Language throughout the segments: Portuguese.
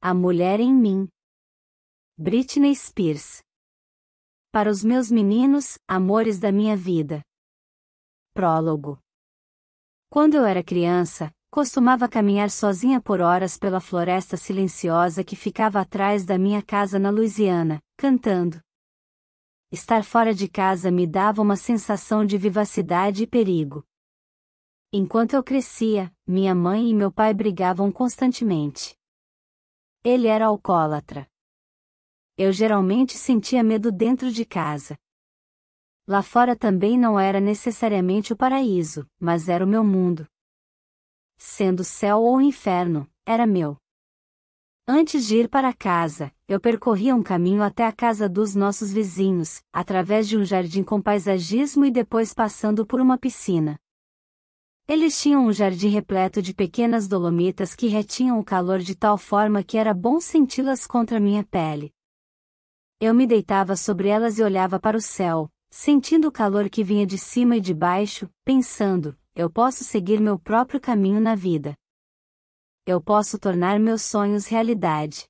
A mulher em mim. Britney Spears. Para os meus meninos, amores da minha vida. Prólogo. Quando eu era criança, costumava caminhar sozinha por horas pela floresta silenciosa que ficava atrás da minha casa na Louisiana, cantando. Estar fora de casa me dava uma sensação de vivacidade e perigo. Enquanto eu crescia, minha mãe e meu pai brigavam constantemente. Ele era alcoólatra. Eu geralmente sentia medo dentro de casa. Lá fora também não era necessariamente o paraíso, mas era o meu mundo. Sendo céu ou inferno, era meu. Antes de ir para casa, eu percorria um caminho até a casa dos nossos vizinhos, através de um jardim com paisagismo e depois passando por uma piscina. Eles tinham um jardim repleto de pequenas dolomitas que retinham o calor de tal forma que era bom senti-las contra minha pele. Eu me deitava sobre elas e olhava para o céu, sentindo o calor que vinha de cima e de baixo, pensando, eu posso seguir meu próprio caminho na vida. Eu posso tornar meus sonhos realidade.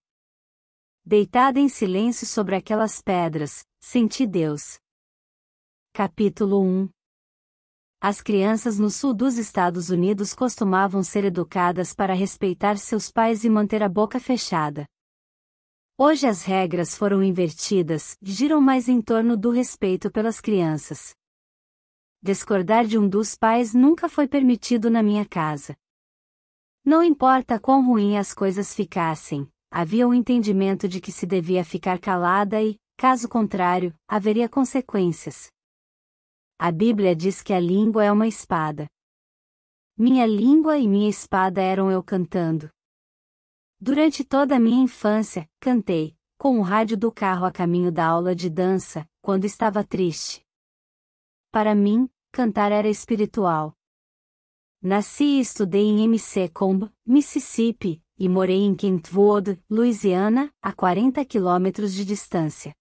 Deitada em silêncio sobre aquelas pedras, senti Deus. Capítulo 1. As crianças no sul dos Estados Unidos costumavam ser educadas para respeitar seus pais e manter a boca fechada. Hoje as regras foram invertidas, giram mais em torno do respeito pelas crianças. Discordar de um dos pais nunca foi permitido na minha casa. Não importa quão ruim as coisas ficassem, havia um entendimento de que se devia ficar calada e, caso contrário, haveria consequências. A Bíblia diz que a língua é uma espada. Minha língua e minha espada eram eu cantando. Durante toda a minha infância, cantei, com o rádio do carro a caminho da aula de dança, quando estava triste. Para mim, cantar era espiritual. Nasci e estudei em McComb, Mississippi, e morei em Kentwood, Louisiana, a 40 quilômetros de distância.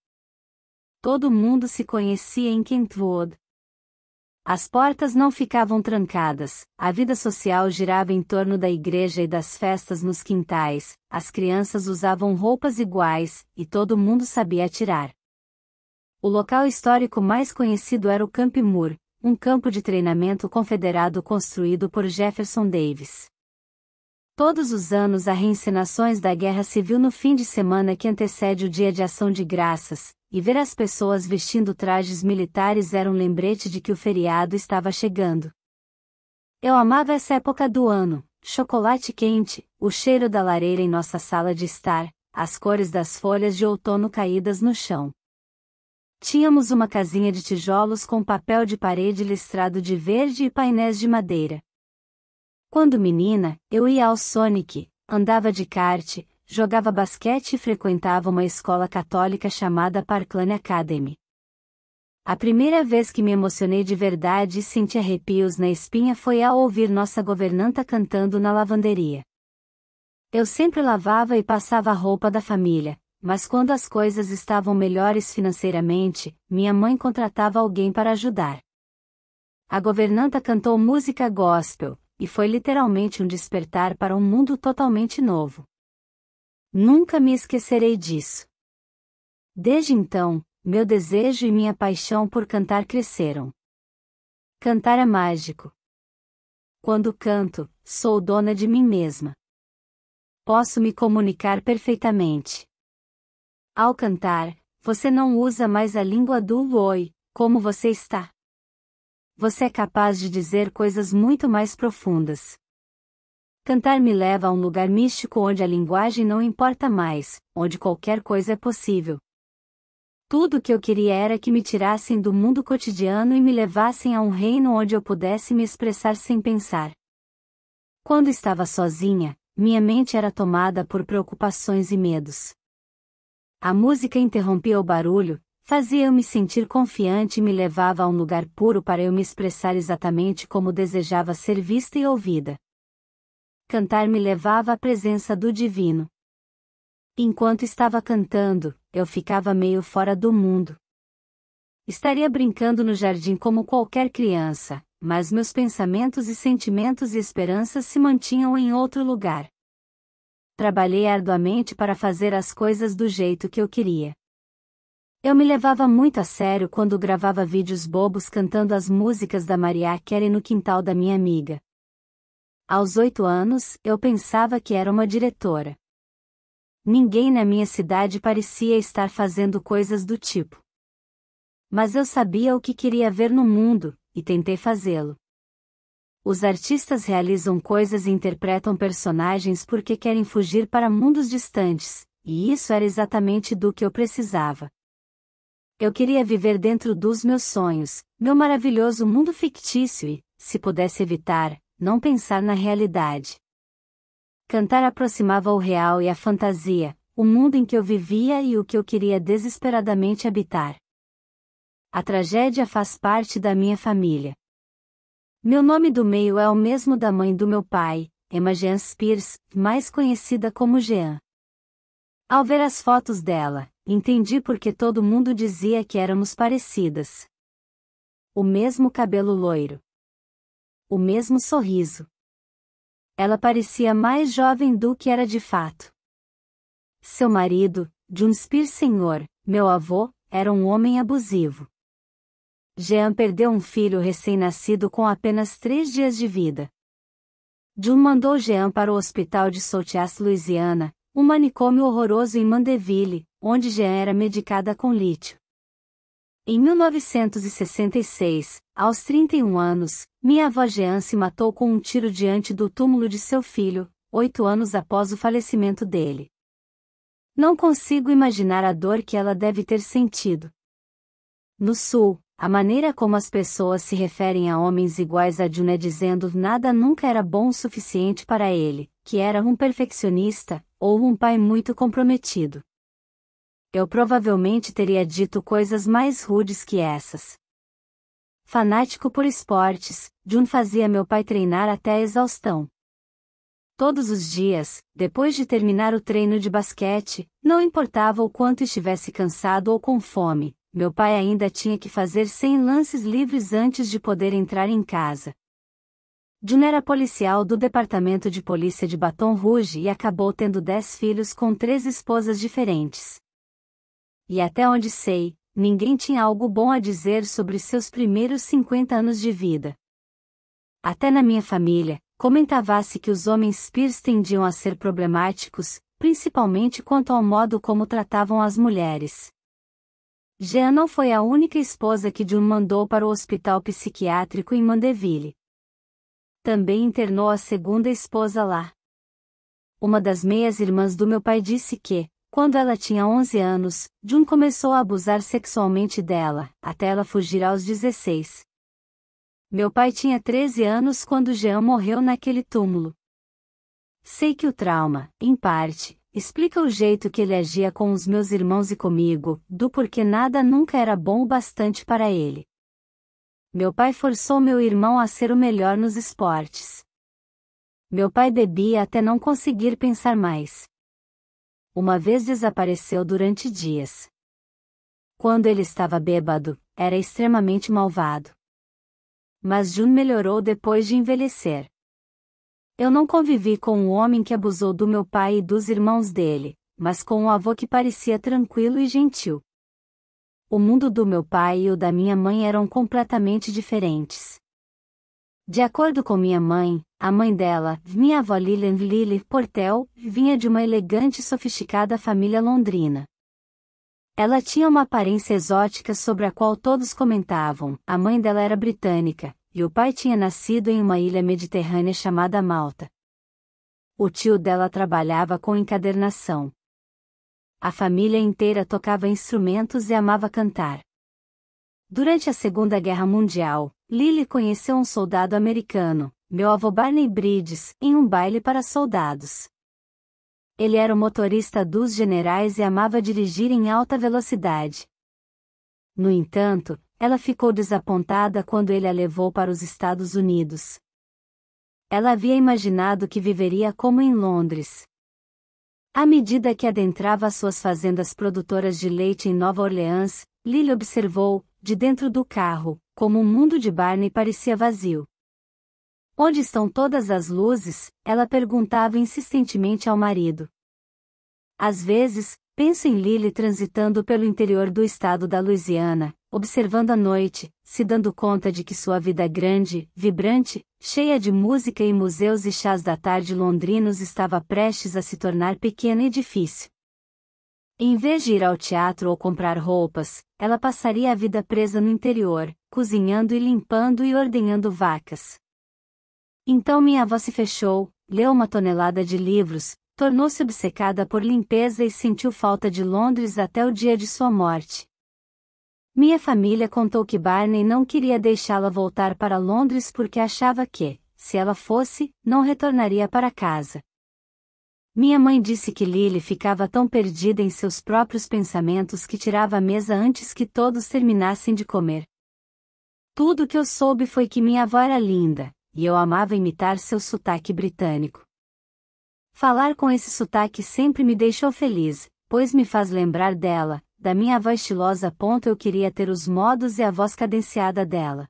Todo mundo se conhecia em Kentwood. As portas não ficavam trancadas, a vida social girava em torno da igreja e das festas nos quintais, as crianças usavam roupas iguais, e todo mundo sabia atirar. O local histórico mais conhecido era o Camp Moore, um campo de treinamento confederado construído por Jefferson Davis. Todos os anos há reencenações da Guerra Civil no fim de semana que antecede o Dia de Ação de Graças, e ver as pessoas vestindo trajes militares era um lembrete de que o feriado estava chegando. Eu amava essa época do ano, chocolate quente, o cheiro da lareira em nossa sala de estar, as cores das folhas de outono caídas no chão. Tínhamos uma casinha de tijolos com papel de parede listrado de verde e painéis de madeira. Quando menina, eu ia ao Sonic, andava de kart, jogava basquete e frequentava uma escola católica chamada Parkland Academy. A primeira vez que me emocionei de verdade e senti arrepios na espinha foi ao ouvir nossa governanta cantando na lavanderia. Eu sempre lavava e passava a roupa da família, mas quando as coisas estavam melhores financeiramente, minha mãe contratava alguém para ajudar. A governanta cantou música gospel, e foi literalmente um despertar para um mundo totalmente novo. Nunca me esquecerei disso. Desde então, meu desejo e minha paixão por cantar cresceram. Cantar é mágico. Quando canto, sou dona de mim mesma. Posso me comunicar perfeitamente. Ao cantar, você não usa mais a língua do oi, como você está. Você é capaz de dizer coisas muito mais profundas. Cantar me leva a um lugar místico onde a linguagem não importa mais, onde qualquer coisa é possível. Tudo o que eu queria era que me tirassem do mundo cotidiano e me levassem a um reino onde eu pudesse me expressar sem pensar. Quando estava sozinha, minha mente era tomada por preocupações e medos. A música interrompia o barulho, fazia eu me sentir confiante e me levava a um lugar puro para eu me expressar exatamente como desejava ser vista e ouvida. Cantar me levava à presença do divino. Enquanto estava cantando, eu ficava meio fora do mundo. Estaria brincando no jardim como qualquer criança, mas meus pensamentos e sentimentos e esperanças se mantinham em outro lugar. trabalhei arduamente para fazer as coisas do jeito que eu queria. Eu me levava muito a sério quando gravava vídeos bobos cantando as músicas da Mariah Carey no quintal da minha amiga. Aos 8 anos, eu pensava que era uma diretora. Ninguém na minha cidade parecia estar fazendo coisas do tipo. Mas eu sabia o que queria ver no mundo, e tentei fazê-lo. Os artistas realizam coisas e interpretam personagens porque querem fugir para mundos distantes, e isso era exatamente do que eu precisava. Eu queria viver dentro dos meus sonhos, meu maravilhoso mundo fictício e, se pudesse evitar, não pensar na realidade. Cantar aproximava o real e a fantasia, o mundo em que eu vivia e o que eu queria desesperadamente habitar. A tragédia faz parte da minha família. Meu nome do meio é o mesmo da mãe do meu pai, Emma Jean Spears, mais conhecida como Jean. Ao ver as fotos dela, entendi porque todo mundo dizia que éramos parecidas. O mesmo cabelo loiro. O mesmo sorriso. Ela parecia mais jovem do que era de fato. Seu marido, John Spears Sr., meu avô, era um homem abusivo. Jean perdeu um filho recém-nascido com apenas 3 dias de vida. John mandou Jean para o hospital de Southwest Louisiana, um manicômio horroroso em Mandeville, onde Jean era medicada com lítio. Em 1966, aos 31 anos, minha avó Jean se matou com um tiro diante do túmulo de seu filho, 8 anos após o falecimento dele. Não consigo imaginar a dor que ela deve ter sentido. No Sul, a maneira como as pessoas se referem a homens iguais a John é dizendo nada nunca era bom o suficiente para ele, que era um perfeccionista, ou um pai muito comprometido. Eu provavelmente teria dito coisas mais rudes que essas. Fanático por esportes, John fazia meu pai treinar até a exaustão. Todos os dias, depois de terminar o treino de basquete, não importava o quanto estivesse cansado ou com fome, meu pai ainda tinha que fazer 100 lances livres antes de poder entrar em casa. John era policial do Departamento de Polícia de Baton Rouge e acabou tendo 10 filhos com 3 esposas diferentes. E até onde sei, ninguém tinha algo bom a dizer sobre seus primeiros 50 anos de vida. Até na minha família, comentava-se que os homens Spears tendiam a ser problemáticos, principalmente quanto ao modo como tratavam as mulheres. Jean não foi a única esposa que John mandou para o hospital psiquiátrico em Mandeville. Também internou a segunda esposa lá. Uma das meias-irmãs do meu pai disse que, quando ela tinha 11 anos, John começou a abusar sexualmente dela, até ela fugir aos 16. Meu pai tinha 13 anos quando Jean morreu naquele túmulo. Sei que o trauma, em parte, explica o jeito que ele agia com os meus irmãos e comigo, do porquê nada nunca era bom o bastante para ele. Meu pai forçou meu irmão a ser o melhor nos esportes. Meu pai bebia até não conseguir pensar mais. Uma vez desapareceu durante dias. Quando ele estava bêbado, era extremamente malvado. Mas John melhorou depois de envelhecer. Eu não convivi com um homem que abusou do meu pai e dos irmãos dele, mas com um avô que parecia tranquilo e gentil. O mundo do meu pai e o da minha mãe eram completamente diferentes. De acordo com minha mãe, a mãe dela, minha avó Lillian Lily Portel, vinha de uma elegante e sofisticada família londrina. Ela tinha uma aparência exótica sobre a qual todos comentavam. A mãe dela era britânica, e o pai tinha nascido em uma ilha mediterrânea chamada Malta. O tio dela trabalhava com encadernação. A família inteira tocava instrumentos e amava cantar. Durante a Segunda Guerra Mundial, Lily conheceu um soldado americano, meu avô Barney Bridges, em um baile para soldados. Ele era o motorista dos generais e amava dirigir em alta velocidade. No entanto, ela ficou desapontada quando ele a levou para os Estados Unidos. Ela havia imaginado que viveria como em Londres. À medida que adentrava as suas fazendas produtoras de leite em Nova Orleans, Lily observou, de dentro do carro, como o mundo de Barney parecia vazio. Onde estão todas as luzes? Ela perguntava insistentemente ao marido. Às vezes, penso em Lily transitando pelo interior do estado da Louisiana, observando a noite, se dando conta de que sua vida grande, vibrante, cheia de música e museus e chás da tarde londrinos estava prestes a se tornar pequena e difícil. Em vez de ir ao teatro ou comprar roupas, ela passaria a vida presa no interior, cozinhando e limpando e ordenhando vacas. Então minha avó se fechou, leu uma tonelada de livros, tornou-se obcecada por limpeza e sentiu falta de Londres até o dia de sua morte. Minha família contou que Barney não queria deixá-la voltar para Londres porque achava que, se ela fosse, não retornaria para casa. Minha mãe disse que Lily ficava tão perdida em seus próprios pensamentos que tirava a mesa antes que todos terminassem de comer. Tudo o que eu soube foi que minha avó era linda, e eu amava imitar seu sotaque britânico. Falar com esse sotaque sempre me deixou feliz, pois me faz lembrar dela, da minha avó estilosa. Eu queria ter os modos e a voz cadenciada dela.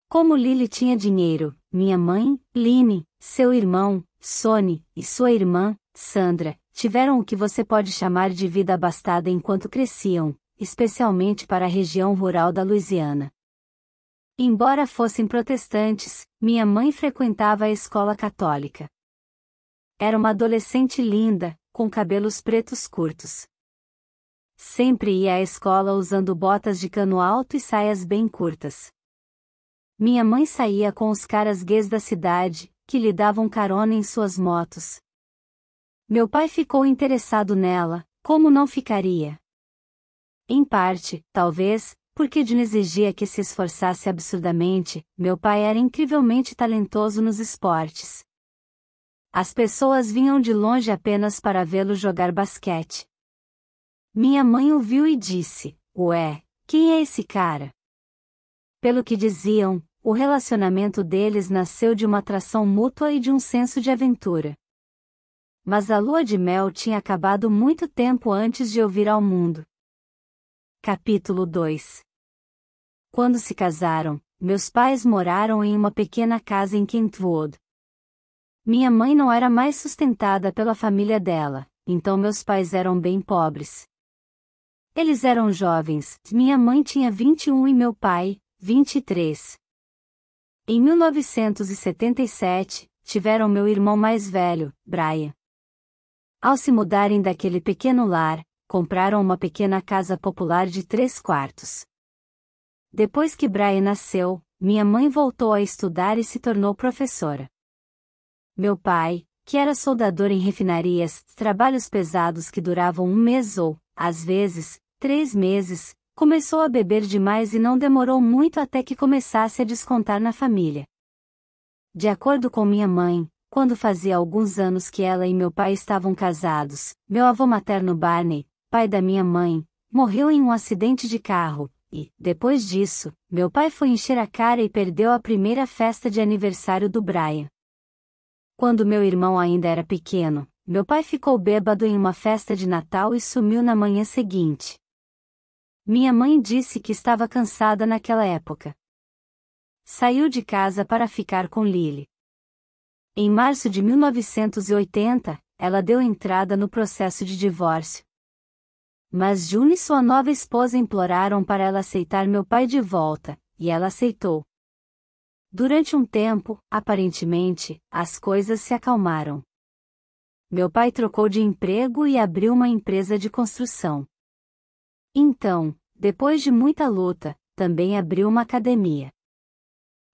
Como Lily tinha dinheiro, minha mãe, Lynne, seu irmão, Sonny, e sua irmã, Sandra, tiveram o que você pode chamar de vida abastada enquanto cresciam, especialmente para a região rural da Louisiana. Embora fossem protestantes, minha mãe frequentava a escola católica. Era uma adolescente linda, com cabelos pretos curtos. Sempre ia à escola usando botas de cano alto e saias bem curtas. Minha mãe saía com os caras gays da cidade, que lhe davam carona em suas motos. Meu pai ficou interessado nela, como não ficaria? Em parte, talvez, porque June exigia que se esforçasse absurdamente. Meu pai era incrivelmente talentoso nos esportes. As pessoas vinham de longe apenas para vê-lo jogar basquete. Minha mãe o viu e disse: "Ué, quem é esse cara?" Pelo que diziam, o relacionamento deles nasceu de uma atração mútua e de um senso de aventura. Mas a lua de mel tinha acabado muito tempo antes de eu vir ao mundo. Capítulo 2. Quando se casaram, meus pais moraram em uma pequena casa em Kentwood. Minha mãe não era mais sustentada pela família dela, então meus pais eram bem pobres. Eles eram jovens, minha mãe tinha 21 e meu pai, 23. Em 1977, tiveram meu irmão mais velho, Brian. Ao se mudarem daquele pequeno lar, compraram uma pequena casa popular de 3 quartos. Depois que Brian nasceu, minha mãe voltou a estudar e se tornou professora. Meu pai, que era soldador em refinarias, trabalhos pesados que duravam 1 mês ou, às vezes, 3 meses, começou a beber demais e não demorou muito até que começasse a descontar na família. De acordo com minha mãe, quando fazia alguns anos que ela e meu pai estavam casados, meu avô materno Barney, pai da minha mãe, morreu em um acidente de carro, e, depois disso, meu pai foi encher a cara e perdeu a primeira festa de aniversário do Brian. Quando meu irmão ainda era pequeno, meu pai ficou bêbado em uma festa de Natal e sumiu na manhã seguinte. Minha mãe disse que estava cansada naquela época. Saiu de casa para ficar com Lily. Em março de 1980, ela deu entrada no processo de divórcio. Mas June e sua nova esposa imploraram para ela aceitar meu pai de volta, e ela aceitou. Durante um tempo, aparentemente, as coisas se acalmaram. Meu pai trocou de emprego e abriu uma empresa de construção. Então, depois de muita luta, também abriu uma academia.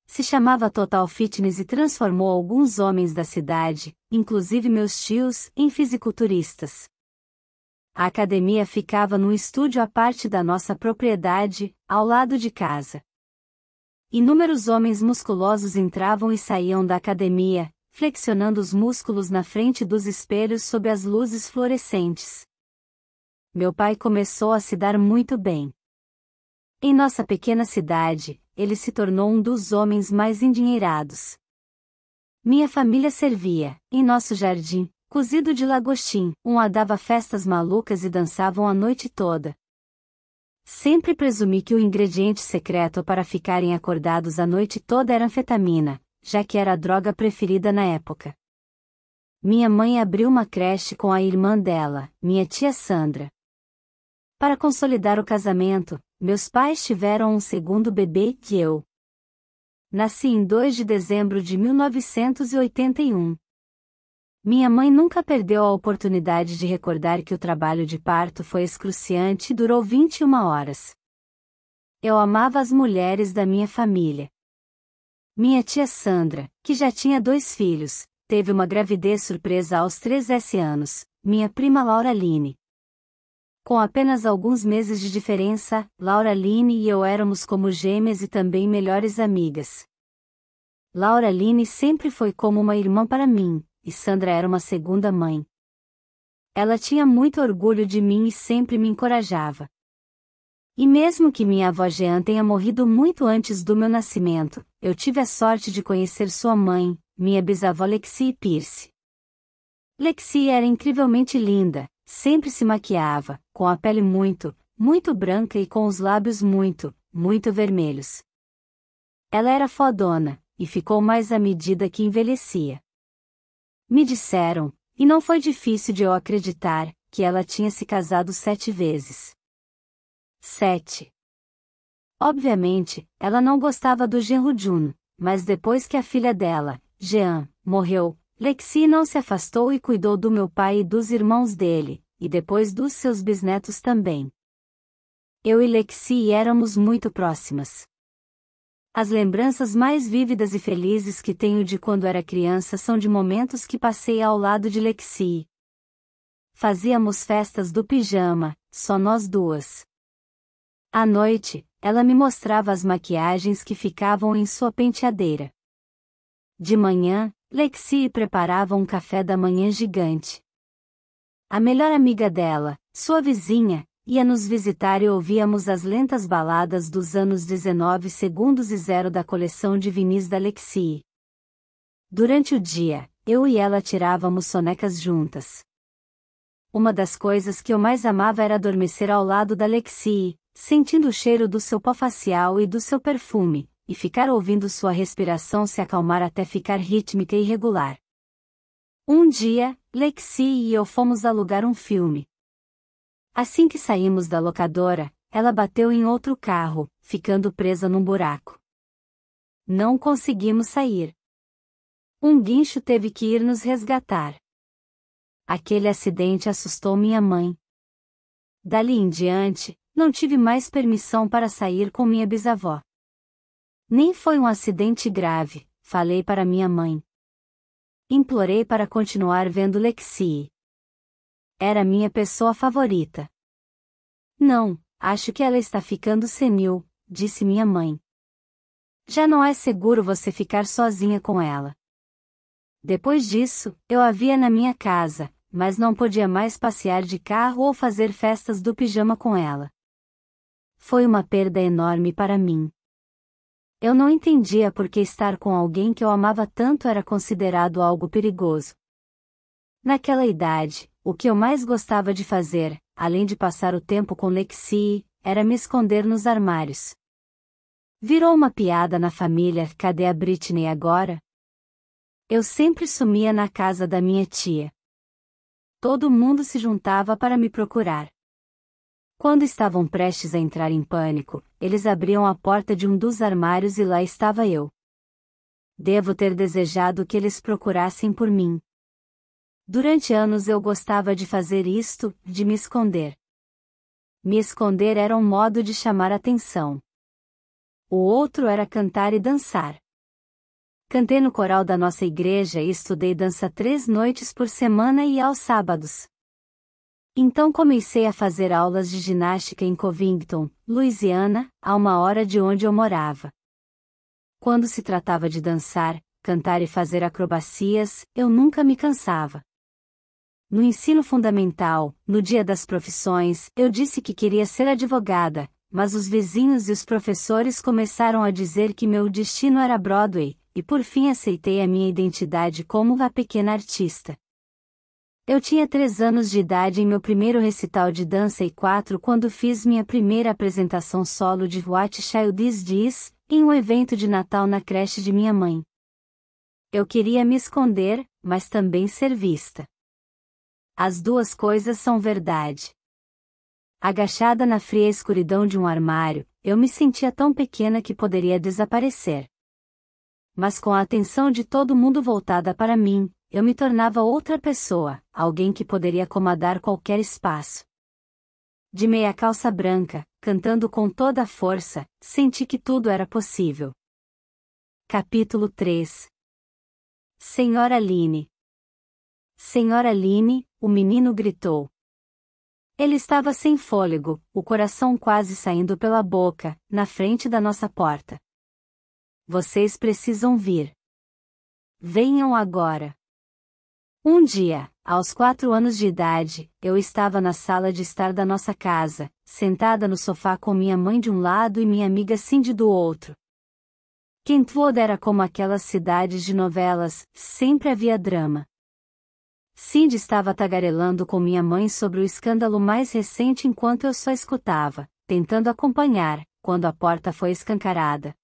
Se chamava Total Fitness e transformou alguns homens da cidade, inclusive meus tios, em fisiculturistas. A academia ficava num estúdio à parte da nossa propriedade, ao lado de casa. Inúmeros homens musculosos entravam e saíam da academia, flexionando os músculos na frente dos espelhos sob as luzes fluorescentes. Meu pai começou a se dar muito bem. Em nossa pequena cidade, ele se tornou um dos homens mais endinheirados. Minha família servia, em nosso jardim, cozido de lagostim, dava festas malucas e dançavam a noite toda. Sempre presumi que o ingrediente secreto para ficarem acordados a noite toda era anfetamina, já que era a droga preferida na época. minha mãe abriu uma creche com a irmã dela, minha tia Sandra. Para consolidar o casamento, meus pais tiveram um segundo bebê, e eu. Nasci em 2 de dezembro de 1981. Minha mãe nunca perdeu a oportunidade de recordar que o trabalho de parto foi excruciante e durou 21 horas. Eu amava as mulheres da minha família. Minha tia Sandra, que já tinha 2 filhos, teve uma gravidez surpresa aos 13 anos, minha prima Lauraline. Com apenas alguns meses de diferença, Lauraline e eu éramos como gêmeas e também melhores amigas. Lauraline sempre foi como uma irmã para mim, e Sandra era uma segunda mãe. Ela tinha muito orgulho de mim e sempre me encorajava. E mesmo que minha avó Jean tenha morrido muito antes do meu nascimento, eu tive a sorte de conhecer sua mãe, minha bisavó Lexie Pierce. Lexie era incrivelmente linda, sempre se maquiava, com a pele muito, muito branca e com os lábios muito, muito vermelhos. Ela era fodona, e ficou mais à medida que envelhecia. Me disseram, e não foi difícil de eu acreditar, que ela tinha se casado 7 vezes. 7. Obviamente, ela não gostava do genro Juno, mas depois que a filha dela, Jean, morreu, Lexie não se afastou e cuidou do meu pai e dos irmãos dele, e depois dos seus bisnetos também. Eu e Lexie éramos muito próximas. As lembranças mais vívidas e felizes que tenho de quando era criança são de momentos que passei ao lado de Lexie. Fazíamos festas do pijama, só nós duas. À noite, ela me mostrava as maquiagens que ficavam em sua penteadeira. De manhã, Lexie preparava um café da manhã gigante. A melhor amiga dela, sua vizinha, ia nos visitar e ouvíamos as lentas baladas dos anos 19 segundos e 0 da coleção de vinis da Lexie. Durante o dia, eu e ela tirávamos sonecas juntas. Uma das coisas que eu mais amava era adormecer ao lado da Lexie, sentindo o cheiro do seu pó facial e do seu perfume, e ficar ouvindo sua respiração se acalmar até ficar rítmica e regular. Um dia, Lexie e eu fomos alugar um filme. Assim que saímos da locadora, ela bateu em outro carro, ficando presa num buraco. Não conseguimos sair. Um guincho teve que ir nos resgatar. Aquele acidente assustou minha mãe. Dali em diante, não tive mais permissão para sair com minha bisavó. Nem foi um acidente grave, falei para minha mãe. Implorei para continuar vendo Lexie. Era minha pessoa favorita. Não, acho que ela está ficando senil, disse minha mãe. Já não é seguro você ficar sozinha com ela. Depois disso, eu a via na minha casa, mas não podia mais passear de carro ou fazer festas do pijama com ela. Foi uma perda enorme para mim. Eu não entendia por que estar com alguém que eu amava tanto era considerado algo perigoso. Naquela idade, o que eu mais gostava de fazer, além de passar o tempo com Lexie, era me esconder nos armários. Virou uma piada na família, cadê a Britney agora? Eu sempre sumia na casa da minha tia. Todo mundo se juntava para me procurar. Quando estavam prestes a entrar em pânico, eles abriam a porta de um dos armários e lá estava eu. Devo ter desejado que eles procurassem por mim. Durante anos eu gostava de fazer isto, de me esconder. Me esconder era um modo de chamar atenção. O outro era cantar e dançar. Cantei no coral da nossa igreja e estudei dança 3 noites por semana e aos sábados. Então comecei a fazer aulas de ginástica em Covington, Louisiana, a 1 hora de onde eu morava. Quando se tratava de dançar, cantar e fazer acrobacias, eu nunca me cansava. No ensino fundamental, no dia das profissões, eu disse que queria ser advogada, mas os vizinhos e os professores começaram a dizer que meu destino era Broadway, e por fim aceitei a minha identidade como a pequena artista. Eu tinha 3 anos de idade em meu primeiro recital de dança e 4 quando fiz minha primeira apresentação solo de What Child Is This, em um evento de Natal na creche de minha mãe. Eu queria me esconder, mas também ser vista. As duas coisas são verdade. Agachada na fria escuridão de um armário, eu me sentia tão pequena que poderia desaparecer. Mas com a atenção de todo mundo voltada para mim, eu me tornava outra pessoa, alguém que poderia comandar qualquer espaço. De meia calça branca, cantando com toda a força, senti que tudo era possível. Capítulo 3. Senhora Line. Senhora Line, o menino gritou. Ele estava sem fôlego, o coração quase saindo pela boca, na frente da nossa porta. Vocês precisam vir. Venham agora. Um dia, aos 4 anos de idade, eu estava na sala de estar da nossa casa, sentada no sofá com minha mãe de um lado e minha amiga Cindy do outro. Kentwood era como aquelas cidades de novelas, sempre havia drama. Cindy estava tagarelando com minha mãe sobre o escândalo mais recente enquanto eu só escutava, tentando acompanhar, quando a porta foi escancarada.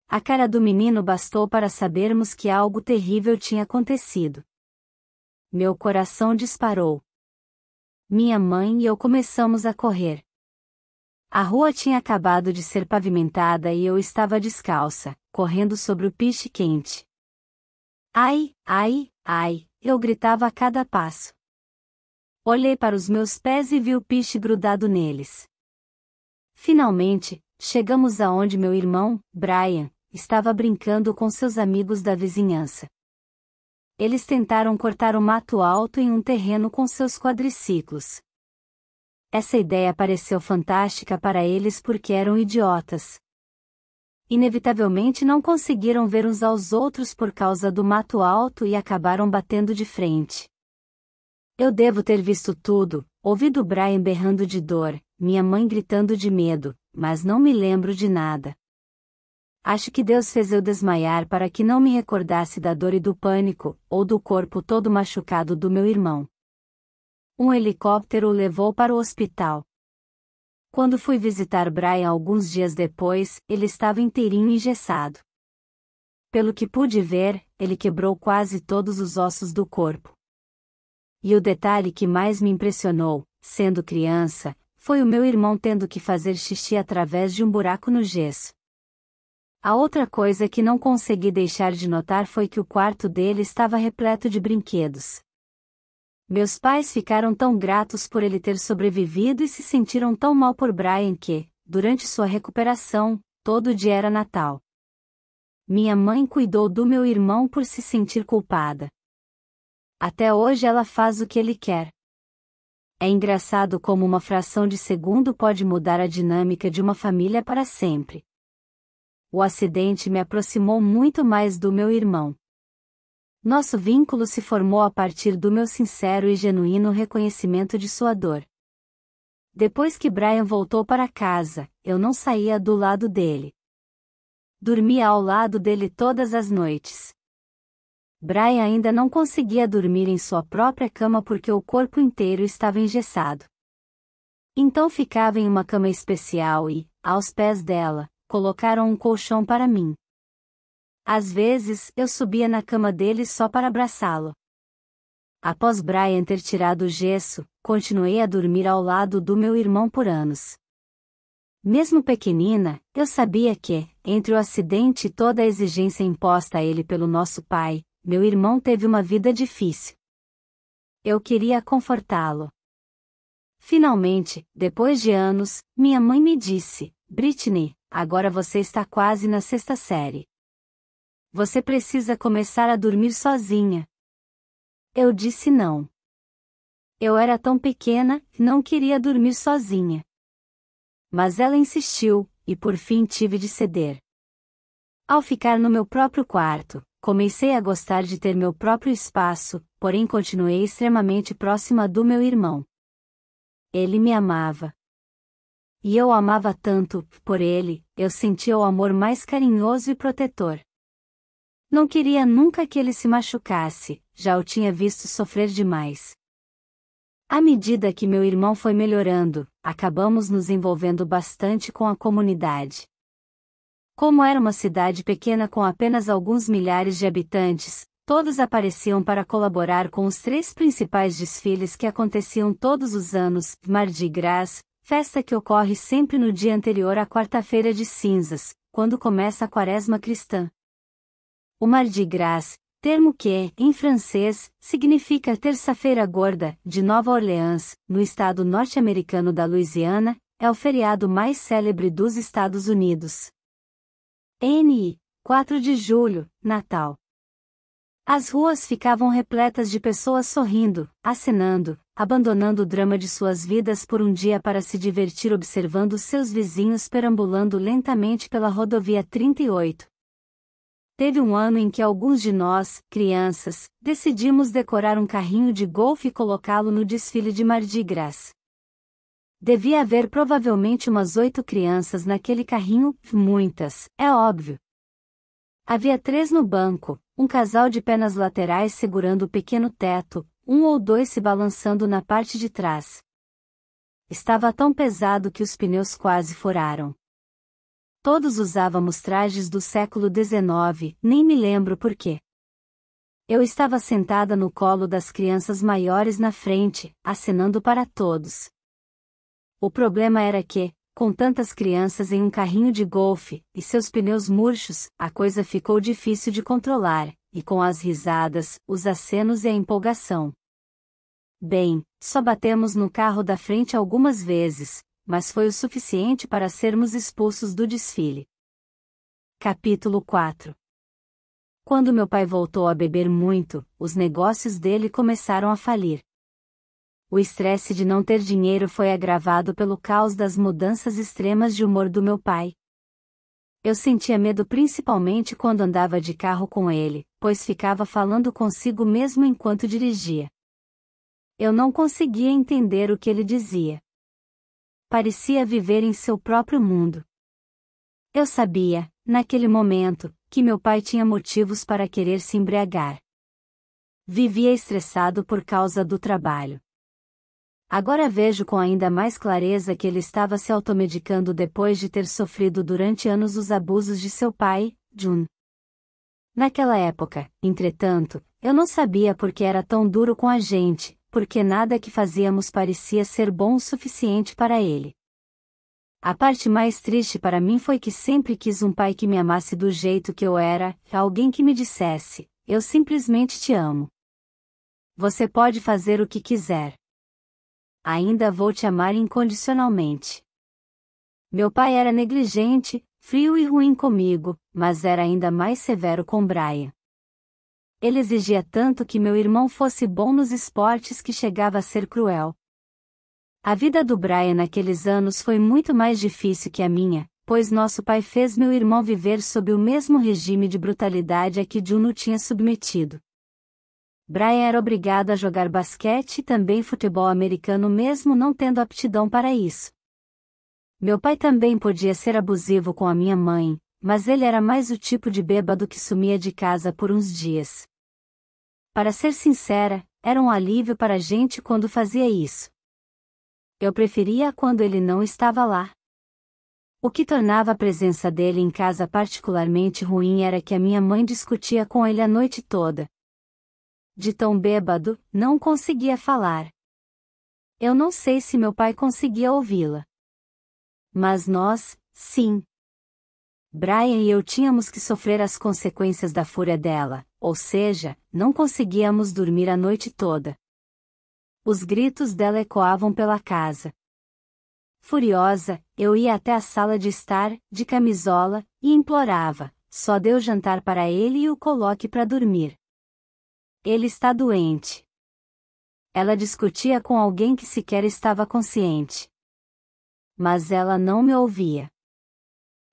A cara do menino bastou para sabermos que algo terrível tinha acontecido. Meu coração disparou. Minha mãe e eu começamos a correr. A rua tinha acabado de ser pavimentada e eu estava descalça, correndo sobre o piche quente. Ai, ai, ai, eu gritava a cada passo. Olhei para os meus pés e vi o piche grudado neles. Finalmente, chegamos aonde meu irmão, Brian, estava brincando com seus amigos da vizinhança. Eles tentaram cortar o mato alto em um terreno com seus quadriciclos. Essa ideia pareceu fantástica para eles porque eram idiotas. Inevitavelmente não conseguiram ver uns aos outros por causa do mato alto e acabaram batendo de frente. Eu devo ter visto tudo, ouvido Brian berrando de dor, minha mãe gritando de medo, mas não me lembro de nada. Acho que Deus fez eu desmaiar para que não me recordasse da dor e do pânico, ou do corpo todo machucado do meu irmão. Um helicóptero o levou para o hospital. Quando fui visitar Brian alguns dias depois, ele estava inteirinho engessado. Pelo que pude ver, ele quebrou quase todos os ossos do corpo. E o detalhe que mais me impressionou, sendo criança, foi o meu irmão tendo que fazer xixi através de um buraco no gesso. A outra coisa que não consegui deixar de notar foi que o quarto dele estava repleto de brinquedos. Meus pais ficaram tão gratos por ele ter sobrevivido e se sentiram tão mal por Brian que, durante sua recuperação, todo dia era Natal. Minha mãe cuidou do meu irmão por se sentir culpada. Até hoje ela faz o que ele quer. É engraçado como uma fração de segundo pode mudar a dinâmica de uma família para sempre. O acidente me aproximou muito mais do meu irmão. Nosso vínculo se formou a partir do meu sincero e genuíno reconhecimento de sua dor. Depois que Brian voltou para casa, eu não saía do lado dele. Dormia ao lado dele todas as noites. Brian ainda não conseguia dormir em sua própria cama porque o corpo inteiro estava engessado. Então ficava em uma cama especial e, aos pés dela, colocaram um colchão para mim. Às vezes, eu subia na cama dele só para abraçá-lo. Após Brian ter tirado o gesso, continuei a dormir ao lado do meu irmão por anos. Mesmo pequenina, eu sabia que, entre o acidente e toda a exigência imposta a ele pelo nosso pai, meu irmão teve uma vida difícil. Eu queria confortá-lo. Finalmente, depois de anos, minha mãe me disse: Britney, agora você está quase na 6ª série. Você precisa começar a dormir sozinha. Eu disse não. Eu era tão pequena, não queria dormir sozinha. Mas ela insistiu, e por fim tive de ceder. Ao ficar no meu próprio quarto, comecei a gostar de ter meu próprio espaço, porém continuei extremamente próxima do meu irmão. Ele me amava. E eu o amava tanto, por ele, eu sentia o amor mais carinhoso e protetor. Não queria nunca que ele se machucasse, já o tinha visto sofrer demais. À medida que meu irmão foi melhorando, acabamos nos envolvendo bastante com a comunidade. Como era uma cidade pequena com apenas alguns milhares de habitantes, todos apareciam para colaborar com os 3 principais desfiles que aconteciam todos os anos: Mardi Gras, festa que ocorre sempre no dia anterior à quarta-feira de cinzas, quando começa a quaresma cristã. O Mardi Gras, termo que, em francês, significa Terça-feira Gorda, de Nova Orleans, no estado norte-americano da Louisiana, é o feriado mais célebre dos Estados Unidos. NI, 4 de julho, Natal. As ruas ficavam repletas de pessoas sorrindo, acenando, abandonando o drama de suas vidas por um dia para se divertir observando seus vizinhos perambulando lentamente pela rodovia 38. Teve um ano em que alguns de nós, crianças, decidimos decorar um carrinho de golfe e colocá-lo no desfile de Mardi Gras. Devia haver provavelmente umas 8 crianças naquele carrinho, muitas, é óbvio. Havia 3 no banco, um casal de pernas laterais segurando o pequeno teto, 1 ou 2 se balançando na parte de trás. Estava tão pesado que os pneus quase furaram. Todos usávamos trajes do século XIX, nem me lembro por quê. Eu estava sentada no colo das crianças maiores na frente, acenando para todos. O problema era que, com tantas crianças em um carrinho de golfe, e seus pneus murchos, a coisa ficou difícil de controlar, e com as risadas, os acenos e a empolgação. Bem, só batemos no carro da frente algumas vezes, mas foi o suficiente para sermos expulsos do desfile. Capítulo 4. Quando meu pai voltou a beber muito, os negócios dele começaram a falir. O estresse de não ter dinheiro foi agravado pelo caos das mudanças extremas de humor do meu pai. Eu sentia medo principalmente quando andava de carro com ele, pois ficava falando consigo mesmo enquanto dirigia. Eu não conseguia entender o que ele dizia. Parecia viver em seu próprio mundo. Eu sabia, naquele momento, que meu pai tinha motivos para querer se embriagar. Vivia estressado por causa do trabalho. Agora vejo com ainda mais clareza que ele estava se automedicando depois de ter sofrido durante anos os abusos de seu pai, Jun. Naquela época, entretanto, eu não sabia por que era tão duro com a gente, porque nada que fazíamos parecia ser bom o suficiente para ele. A parte mais triste para mim foi que sempre quis um pai que me amasse do jeito que eu era, alguém que me dissesse: eu simplesmente te amo. Você pode fazer o que quiser. Ainda vou te amar incondicionalmente. Meu pai era negligente, frio e ruim comigo, mas era ainda mais severo com Brian. Ele exigia tanto que meu irmão fosse bom nos esportes que chegava a ser cruel. A vida do Brian naqueles anos foi muito mais difícil que a minha, pois nosso pai fez meu irmão viver sob o mesmo regime de brutalidade a que Juno tinha submetido. Brian era obrigado a jogar basquete e também futebol americano mesmo não tendo aptidão para isso. Meu pai também podia ser abusivo com a minha mãe, mas ele era mais o tipo de bêbado que sumia de casa por uns dias. Para ser sincera, era um alívio para a gente quando fazia isso. Eu preferia quando ele não estava lá. O que tornava a presença dele em casa particularmente ruim era que a minha mãe discutia com ele a noite toda. De tão bêbado, não conseguia falar. Eu não sei se meu pai conseguia ouvi-la. Mas nós, sim. Brian e eu tínhamos que sofrer as consequências da fúria dela, ou seja, não conseguíamos dormir a noite toda. Os gritos dela ecoavam pela casa. Furiosa, eu ia até a sala de estar, de camisola, e implorava: só dê o jantar para ele e o coloque para dormir. Ele está doente. Ela discutia com alguém que sequer estava consciente. Mas ela não me ouvia.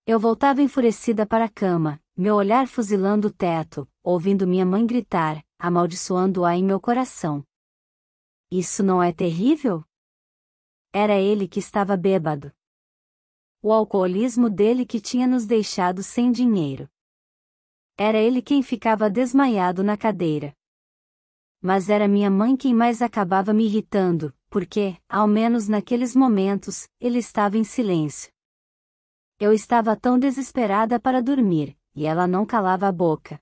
Eu voltava enfurecida para a cama, meu olhar fuzilando o teto, ouvindo minha mãe gritar, amaldiçoando-a em meu coração. Isso não é terrível? Era ele que estava bêbado. O alcoolismo dele que tinha nos deixado sem dinheiro. Era ele quem ficava desmaiado na cadeira. Mas era minha mãe quem mais acabava me irritando, porque, ao menos naqueles momentos, ele estava em silêncio. Eu estava tão desesperada para dormir, e ela não calava a boca.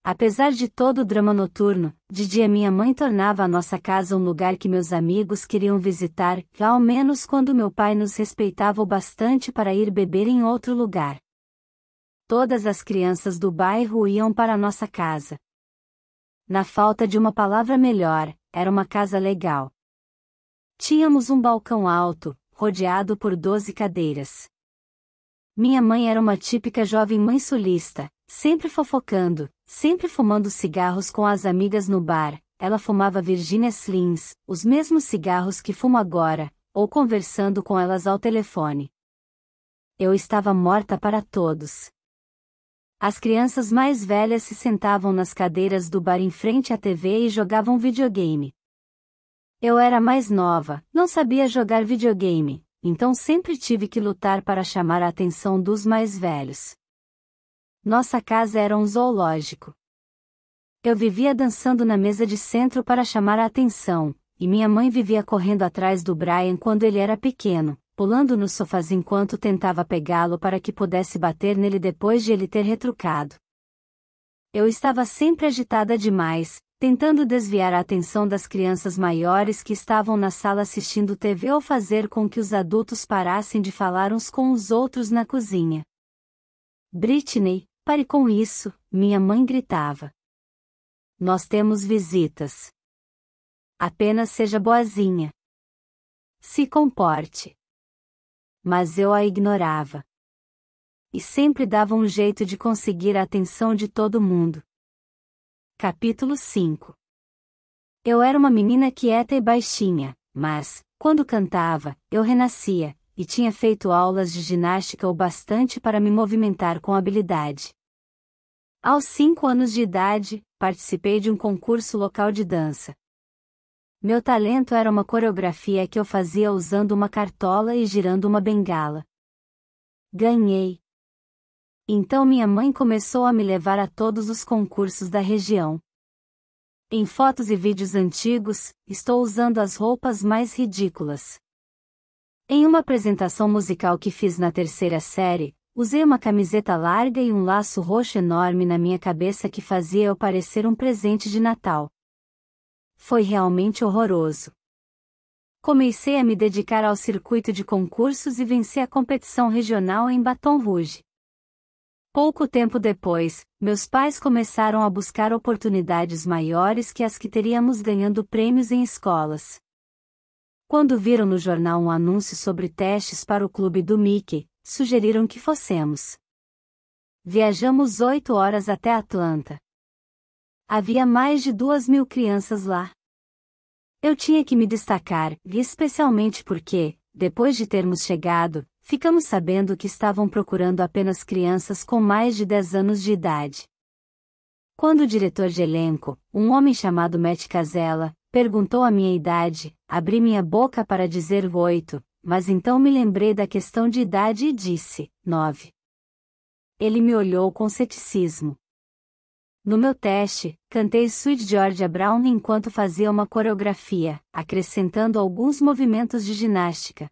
Apesar de todo o drama noturno, de dia minha mãe tornava a nossa casa um lugar que meus amigos queriam visitar, ao menos quando meu pai nos respeitava o bastante para ir beber em outro lugar. Todas as crianças do bairro iam para a nossa casa. Na falta de uma palavra melhor, era uma casa legal. Tínhamos um balcão alto, rodeado por 12 cadeiras. Minha mãe era uma típica jovem mãe sulista, sempre fofocando, sempre fumando cigarros com as amigas no bar. Ela fumava Virginia Slims, os mesmos cigarros que fumo agora, ou conversando com elas ao telefone. Eu estava morta para todos. As crianças mais velhas se sentavam nas cadeiras do bar em frente à TV e jogavam videogame. Eu era mais nova, não sabia jogar videogame, então sempre tive que lutar para chamar a atenção dos mais velhos. Nossa casa era um zoológico. Eu vivia dançando na mesa de centro para chamar a atenção, e minha mãe vivia correndo atrás do Brian quando ele era pequeno, pulando nos sofás enquanto tentava pegá-lo para que pudesse bater nele depois de ele ter retrucado. Eu estava sempre agitada demais, tentando desviar a atenção das crianças maiores que estavam na sala assistindo TV ou fazer com que os adultos parassem de falar uns com os outros na cozinha. Britney, pare com isso, minha mãe gritava. Nós temos visitas. Apenas seja boazinha. Se comporte. Mas eu a ignorava. E sempre dava um jeito de conseguir a atenção de todo mundo. Capítulo 5. Eu era uma menina quieta e baixinha, mas, quando cantava, eu renascia, e tinha feito aulas de ginástica o bastante para me movimentar com habilidade. Aos 5 anos de idade, participei de um concurso local de dança. Meu talento era uma coreografia que eu fazia usando uma cartola e girando uma bengala. Ganhei. Então minha mãe começou a me levar a todos os concursos da região. Em fotos e vídeos antigos, estou usando as roupas mais ridículas. Em uma apresentação musical que fiz na 3ª série, usei uma camiseta larga e um laço roxo enorme na minha cabeça que fazia eu parecer um presente de Natal. Foi realmente horroroso. Comecei a me dedicar ao circuito de concursos e venci a competição regional em Baton Rouge. Pouco tempo depois, meus pais começaram a buscar oportunidades maiores que as que teríamos ganhando prêmios em escolas. Quando viram no jornal um anúncio sobre testes para o clube do Mickey, sugeriram que fossemos. Viajamos 8 horas até Atlanta. Havia mais de 2.000 crianças lá. Eu tinha que me destacar, especialmente porque, depois de termos chegado, ficamos sabendo que estavam procurando apenas crianças com mais de 10 anos de idade. Quando o diretor de elenco, um homem chamado Matt Casella, perguntou a minha idade, abri minha boca para dizer 8, mas então me lembrei da questão de idade e disse, 9. Ele me olhou com ceticismo. No meu teste, cantei Sweet Georgia Brown enquanto fazia uma coreografia, acrescentando alguns movimentos de ginástica.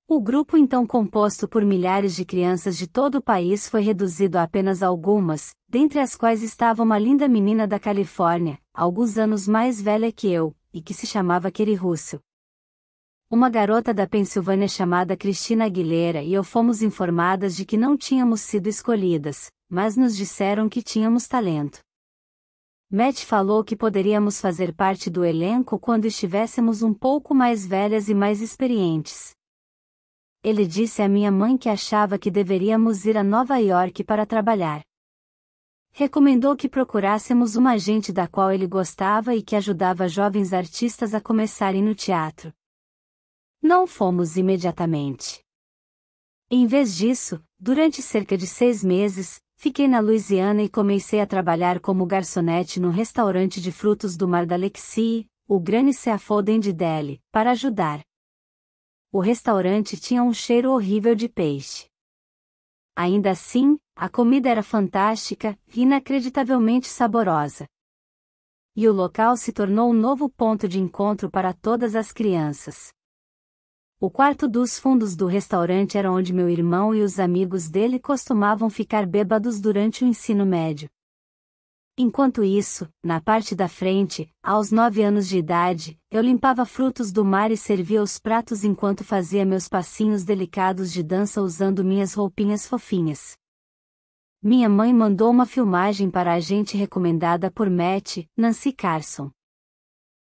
O grupo então composto por milhares de crianças de todo o país foi reduzido a apenas algumas, dentre as quais estava uma linda menina da Califórnia, alguns anos mais velha que eu, e que se chamava Kerry Russell. Uma garota da Pensilvânia chamada Christina Aguilera e eu fomos informadas de que não tínhamos sido escolhidas, mas nos disseram que tínhamos talento. Matt falou que poderíamos fazer parte do elenco quando estivéssemos um pouco mais velhas e mais experientes. Ele disse à minha mãe que achava que deveríamos ir a Nova York para trabalhar. Recomendou que procurássemos uma agente da qual ele gostava e que ajudava jovens artistas a começarem no teatro. Não fomos imediatamente. Em vez disso, durante cerca de 6 meses, fiquei na Louisiana e comecei a trabalhar como garçonete no restaurante de frutos do mar da Lexie, o Granny Seafood de Delhi, para ajudar. O restaurante tinha um cheiro horrível de peixe. Ainda assim, a comida era fantástica e inacreditavelmente saborosa. E o local se tornou um novo ponto de encontro para todas as crianças. O quarto dos fundos do restaurante era onde meu irmão e os amigos dele costumavam ficar bêbados durante o ensino médio. Enquanto isso, na parte da frente, aos 9 anos de idade, eu limpava frutos do mar e servia os pratos enquanto fazia meus passinhos delicados de dança usando minhas roupinhas fofinhas. Minha mãe mandou uma filmagem para a gente recomendada por Matt, Nancy Carson.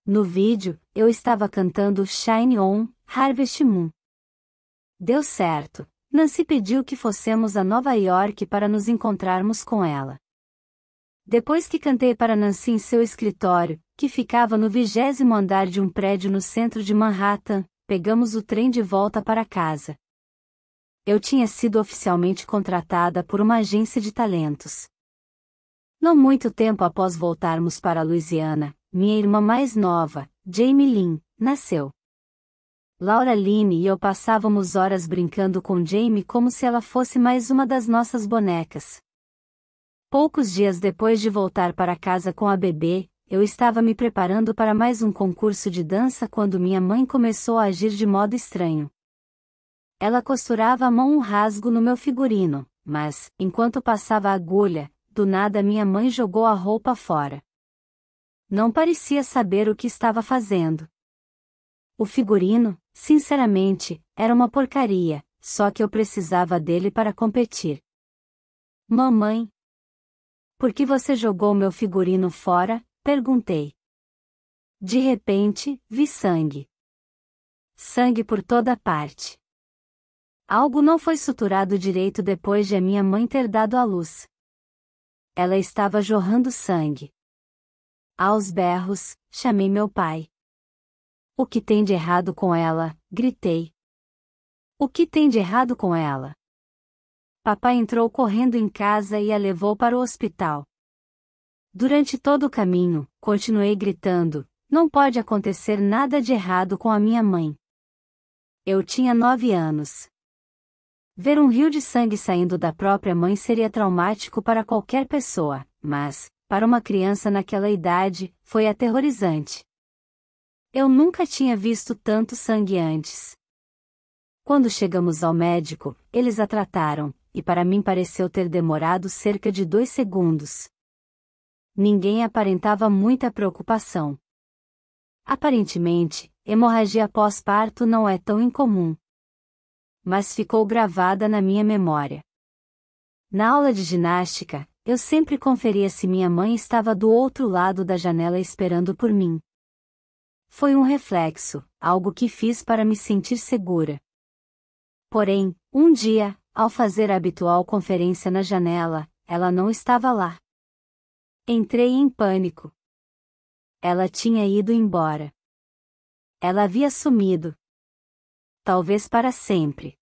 No vídeo, eu estava cantando Shine On, Harvest Moon. Deu certo. Nancy pediu que fossemos a Nova York para nos encontrarmos com ela. Depois que cantei para Nancy em seu escritório, que ficava no 20º andar de um prédio no centro de Manhattan, pegamos o trem de volta para casa. Eu tinha sido oficialmente contratada por uma agência de talentos. Não muito tempo após voltarmos para Louisiana, minha irmã mais nova, Jamie Lynn, nasceu. Laura Lynn e eu passávamos horas brincando com Jamie como se ela fosse mais uma das nossas bonecas. Poucos dias depois de voltar para casa com a bebê, eu estava me preparando para mais um concurso de dança quando minha mãe começou a agir de modo estranho. Ela costurava à mão um rasgo no meu figurino, mas, enquanto passava a agulha, do nada minha mãe jogou a roupa fora. Não parecia saber o que estava fazendo. O figurino, sinceramente, era uma porcaria, só que eu precisava dele para competir. Mamãe, por que você jogou meu figurino fora? Perguntei. De repente, vi sangue. Sangue por toda parte. Algo não foi suturado direito depois de a minha mãe ter dado à luz. Ela estava jorrando sangue. Aos berros, chamei meu pai. O que tem de errado com ela? Gritei. O que tem de errado com ela? Papai entrou correndo em casa e a levou para o hospital. Durante todo o caminho, continuei gritando, não pode acontecer nada de errado com a minha mãe. Eu tinha 9 anos. Ver um rio de sangue saindo da própria mãe seria traumático para qualquer pessoa, mas, para uma criança naquela idade, foi aterrorizante. Eu nunca tinha visto tanto sangue antes. Quando chegamos ao médico, eles a trataram, e para mim pareceu ter demorado cerca de 2 segundos. Ninguém aparentava muita preocupação. Aparentemente, hemorragia pós-parto não é tão incomum. Mas ficou gravada na minha memória. Na aula de ginástica, eu sempre conferia se minha mãe estava do outro lado da janela esperando por mim. Foi um reflexo, algo que fiz para me sentir segura. Porém, um dia, ao fazer a habitual conferência na janela, ela não estava lá. Entrei em pânico. Ela tinha ido embora. Ela havia sumido. Talvez para sempre.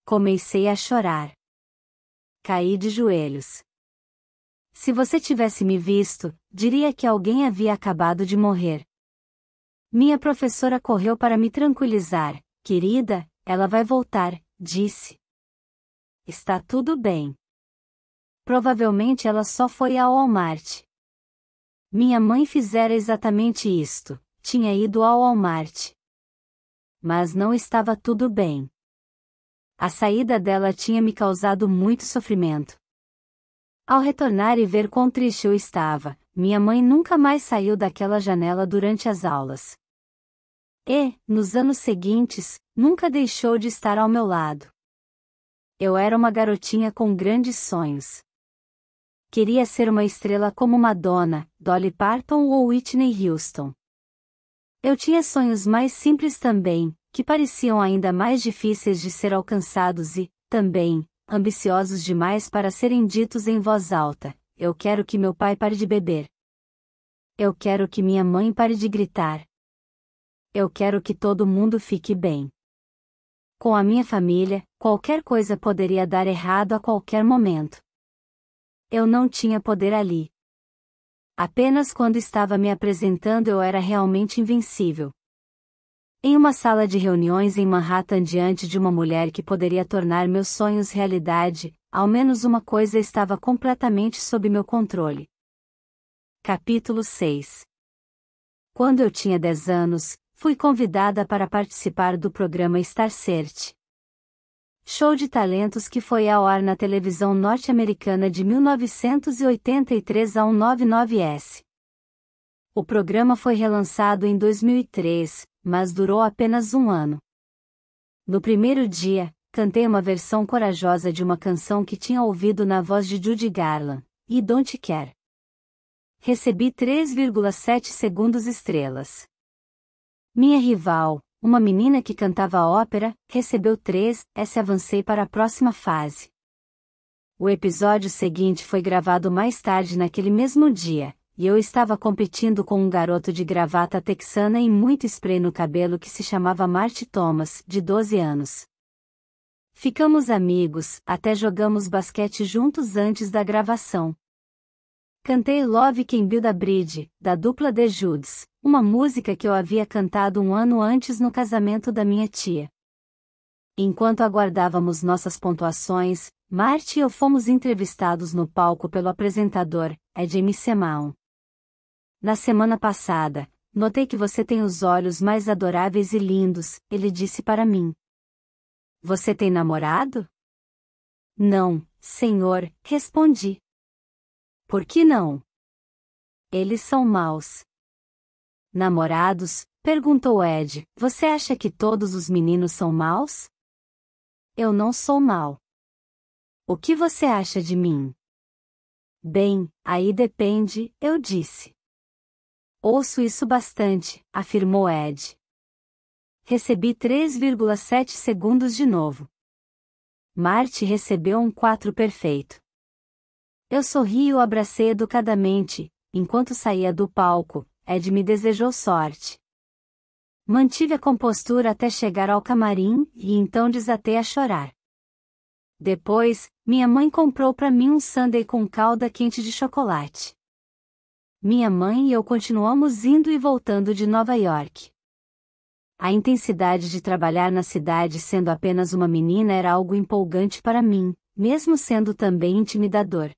Comecei a chorar. Caí de joelhos. Se você tivesse me visto, diria que alguém havia acabado de morrer. Minha professora correu para me tranquilizar. Querida, ela vai voltar, disse. Está tudo bem. Provavelmente ela só foi ao Walmart. Minha mãe fizera exatamente isto, tinha ido ao Walmart. Mas não estava tudo bem. A saída dela tinha me causado muito sofrimento. Ao retornar e ver quão triste eu estava, minha mãe nunca mais saiu daquela janela durante as aulas. E, nos anos seguintes, nunca deixou de estar ao meu lado. Eu era uma garotinha com grandes sonhos. Queria ser uma estrela como Madonna, Dolly Parton ou Whitney Houston. Eu tinha sonhos mais simples também, que pareciam ainda mais difíceis de ser alcançados e, também, ambiciosos demais para serem ditos em voz alta. Eu quero que meu pai pare de beber. Eu quero que minha mãe pare de gritar. Eu quero que todo mundo fique bem. Com a minha família, qualquer coisa poderia dar errado a qualquer momento. Eu não tinha poder ali. Apenas quando estava me apresentando eu era realmente invencível. Em uma sala de reuniões em Manhattan diante de uma mulher que poderia tornar meus sonhos realidade, ao menos uma coisa estava completamente sob meu controle. Capítulo 6. Quando eu tinha 10 anos, fui convidada para participar do programa Star Search, show de talentos que foi ao ar na televisão norte-americana de 1983 a 199S. O programa foi relançado em 2003, mas durou apenas um ano. No primeiro dia, cantei uma versão corajosa de uma canção que tinha ouvido na voz de Judy Garland, e Don't Care. Recebi 3,7 segundos estrelas. Minha rival, uma menina que cantava ópera, recebeu 3, avancei para a próxima fase. O episódio seguinte foi gravado mais tarde naquele mesmo dia, e eu estava competindo com um garoto de gravata texana e muito spray no cabelo que se chamava Marty Thomas, de 12 anos. Ficamos amigos, até jogamos basquete juntos antes da gravação. Cantei Love Can Build a Bridge, da dupla The Judds, uma música que eu havia cantado um ano antes no casamento da minha tia. Enquanto aguardávamos nossas pontuações, Marty e eu fomos entrevistados no palco pelo apresentador, Jamie Simon. Na semana passada, notei que você tem os olhos mais adoráveis e lindos, ele disse para mim. Você tem namorado? Não, senhor, respondi. Por que não? Eles são maus. Namorados? Perguntou Ed. Você acha que todos os meninos são maus? Eu não sou mau. O que você acha de mim? Bem, aí depende, eu disse. Ouço isso bastante, afirmou Ed. Recebi 3,7 segundos de novo. Marty recebeu um 4 perfeito. Eu sorri e o abracei educadamente, enquanto saía do palco. Ed me desejou sorte. Mantive a compostura até chegar ao camarim, e então desatei a chorar. Depois, minha mãe comprou para mim um sundae com calda quente de chocolate. Minha mãe e eu continuamos indo e voltando de Nova York. A intensidade de trabalhar na cidade sendo apenas uma menina era algo empolgante para mim, mesmo sendo também intimidador.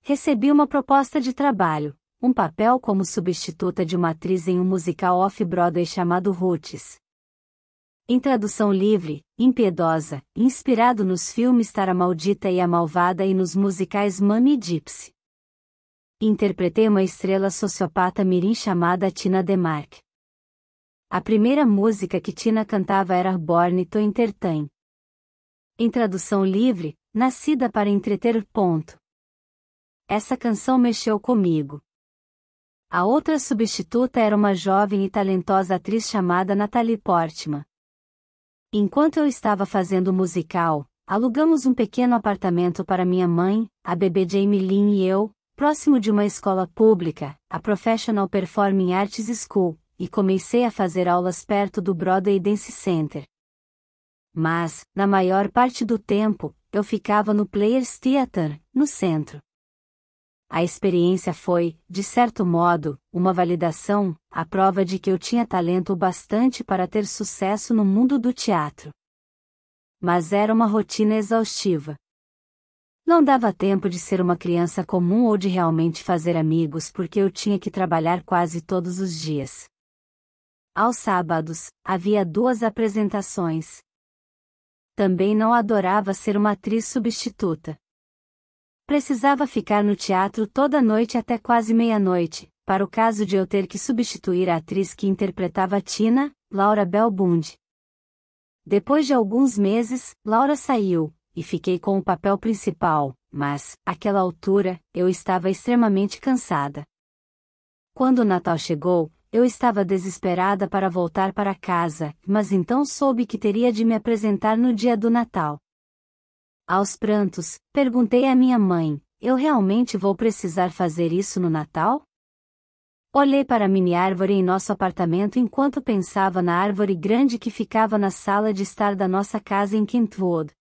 Recebi uma proposta de trabalho, um papel como substituta de uma atriz em um musical off-Broadway chamado Roots. Em tradução livre, impiedosa, inspirado nos filmes Tara Maldita e a Malvada e nos musicais Mami e Gypsy. Interpretei uma estrela sociopata mirim chamada Tina DeMark. A primeira música que Tina cantava era Born to Entertain. Em tradução livre, nascida para entreter. Essa canção mexeu comigo. A outra substituta era uma jovem e talentosa atriz chamada Natalie Portman. Enquanto eu estava fazendo o musical, alugamos um pequeno apartamento para minha mãe, a bebê Jamie Lynn e eu, próximo de uma escola pública, a Professional Performing Arts School, e comecei a fazer aulas perto do Broadway Dance Center. Mas, na maior parte do tempo, eu ficava no Players Theatre, no centro. A experiência foi, de certo modo, uma validação, a prova de que eu tinha talento bastante para ter sucesso no mundo do teatro. Mas era uma rotina exaustiva. Não dava tempo de ser uma criança comum ou de realmente fazer amigos porque eu tinha que trabalhar quase todos os dias. Aos sábados, havia 2 apresentações. Também não adorava ser uma atriz substituta. Precisava ficar no teatro toda noite até quase meia-noite, para o caso de eu ter que substituir a atriz que interpretava Tina, Laura Bell Bund. Depois de alguns meses, Laura saiu, e fiquei com o papel principal, mas, àquela altura, eu estava extremamente cansada. Quando o Natal chegou, eu estava desesperada para voltar para casa, mas então soube que teria de me apresentar no dia do Natal. Aos prantos, perguntei à minha mãe, eu realmente vou precisar fazer isso no Natal? Olhei para a mini árvore em nosso apartamento enquanto pensava na árvore grande que ficava na sala de estar da nossa casa em Kentwood.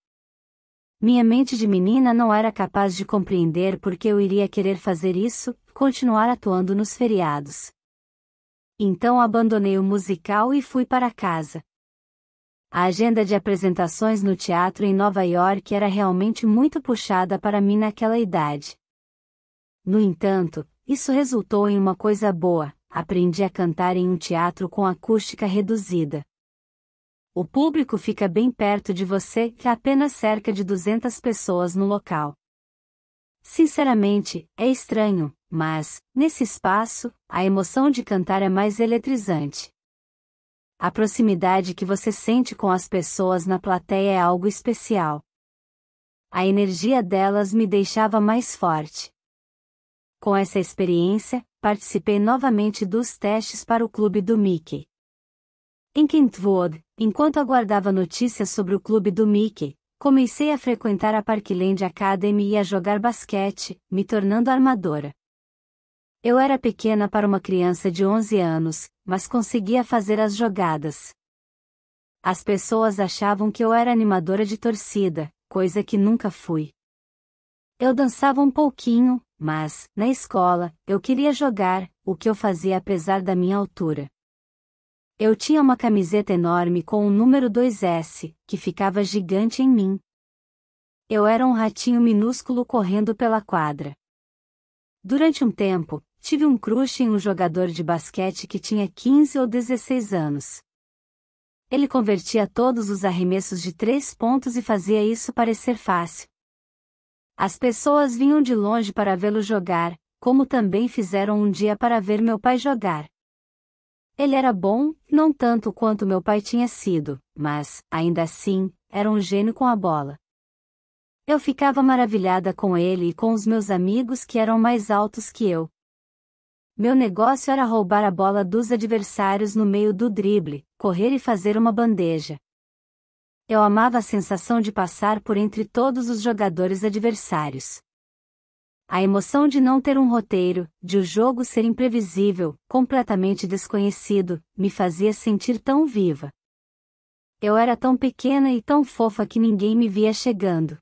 Minha mente de menina não era capaz de compreender por que eu iria querer fazer isso, continuar atuando nos feriados. Então abandonei o musical e fui para casa. A agenda de apresentações no teatro em Nova York era realmente muito puxada para mim naquela idade. No entanto, isso resultou em uma coisa boa, aprendi a cantar em um teatro com acústica reduzida. O público fica bem perto de você, que há apenas cerca de 200 pessoas no local. Sinceramente, é estranho, mas, nesse espaço, a emoção de cantar é mais eletrizante. A proximidade que você sente com as pessoas na plateia é algo especial. A energia delas me deixava mais forte. Com essa experiência, participei novamente dos testes para o clube do Mickey. Em Kentwood, enquanto aguardava notícias sobre o clube do Mickey, comecei a frequentar a Parkland Academy e a jogar basquete, me tornando armadora. Eu era pequena para uma criança de 11 anos, mas conseguia fazer as jogadas. As pessoas achavam que eu era animadora de torcida, coisa que nunca fui. Eu dançava um pouquinho, mas, na escola, eu queria jogar, o que eu fazia apesar da minha altura. Eu tinha uma camiseta enorme com o número 2S, que ficava gigante em mim. Eu era um ratinho minúsculo correndo pela quadra. Durante um tempo, tive um crush em um jogador de basquete que tinha 15 ou 16 anos. Ele convertia todos os arremessos de 3 pontos e fazia isso parecer fácil. As pessoas vinham de longe para vê-lo jogar, como também fizeram um dia para ver meu pai jogar. Ele era bom, não tanto quanto meu pai tinha sido, mas, ainda assim, era um gênio com a bola. Eu ficava maravilhada com ele e com os meus amigos que eram mais altos que eu. Meu negócio era roubar a bola dos adversários no meio do drible, correr e fazer uma bandeja. Eu amava a sensação de passar por entre todos os jogadores adversários. A emoção de não ter um roteiro, de o jogo ser imprevisível, completamente desconhecido, me fazia sentir tão viva. Eu era tão pequena e tão fofa que ninguém me via chegando.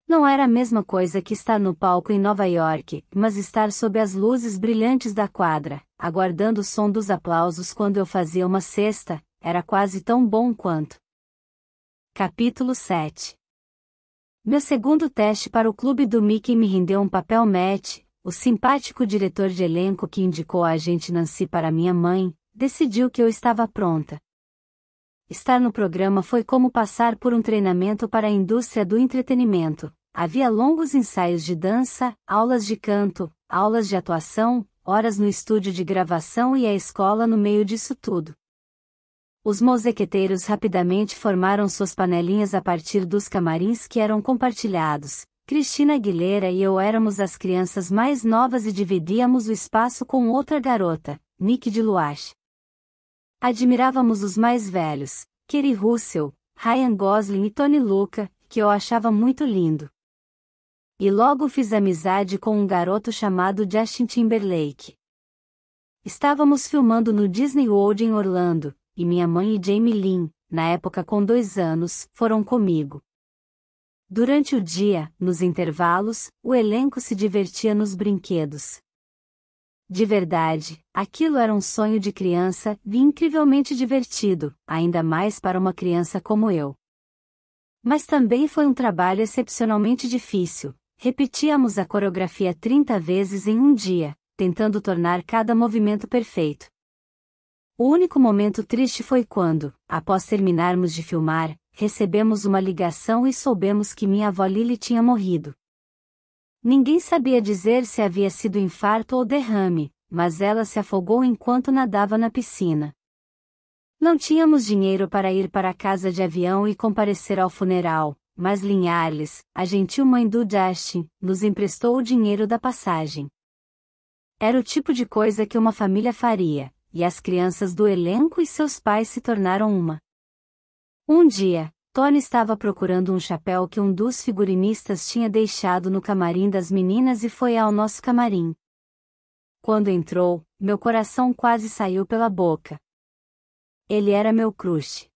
Não era a mesma coisa que estar no palco em Nova York, mas estar sob as luzes brilhantes da quadra, aguardando o som dos aplausos quando eu fazia uma cesta, era quase tão bom quanto. Capítulo 7. Meu segundo teste para o clube do Mickey me rendeu um papel Matt, o simpático diretor de elenco que indicou a agente Nancy para minha mãe, decidiu que eu estava pronta. Estar no programa foi como passar por um treinamento para a indústria do entretenimento. Havia longos ensaios de dança, aulas de canto, aulas de atuação, horas no estúdio de gravação e a escola no meio disso tudo. Os mosequeteiros rapidamente formaram suas panelinhas a partir dos camarins que eram compartilhados. Cristina Aguilera e eu éramos as crianças mais novas e dividíamos o espaço com outra garota, Nick de Luache. Admirávamos os mais velhos, Kerry Russell, Ryan Gosling e Tony Lucca, que eu achava muito lindo. E logo fiz amizade com um garoto chamado Justin Timberlake. Estávamos filmando no Disney World em Orlando, e minha mãe e Jamie Lynn, na época com 2 anos, foram comigo. Durante o dia, nos intervalos, o elenco se divertia nos brinquedos. De verdade, aquilo era um sonho de criança e incrivelmente divertido, ainda mais para uma criança como eu. Mas também foi um trabalho excepcionalmente difícil. Repetíamos a coreografia 30 vezes em um dia, tentando tornar cada movimento perfeito. O único momento triste foi quando, após terminarmos de filmar, recebemos uma ligação e soubemos que minha avó Lily tinha morrido. Ninguém sabia dizer se havia sido infarto ou derrame, mas ela se afogou enquanto nadava na piscina. Não tínhamos dinheiro para ir para a casa de avião e comparecer ao funeral, mas Linhares, a gentil mãe do Justin, nos emprestou o dinheiro da passagem. Era o tipo de coisa que uma família faria, e as crianças do elenco e seus pais se tornaram uma. Um dia, Tony estava procurando um chapéu que um dos figurinistas tinha deixado no camarim das meninas e foi ao nosso camarim. Quando entrou, meu coração quase saiu pela boca. Ele era meu crush.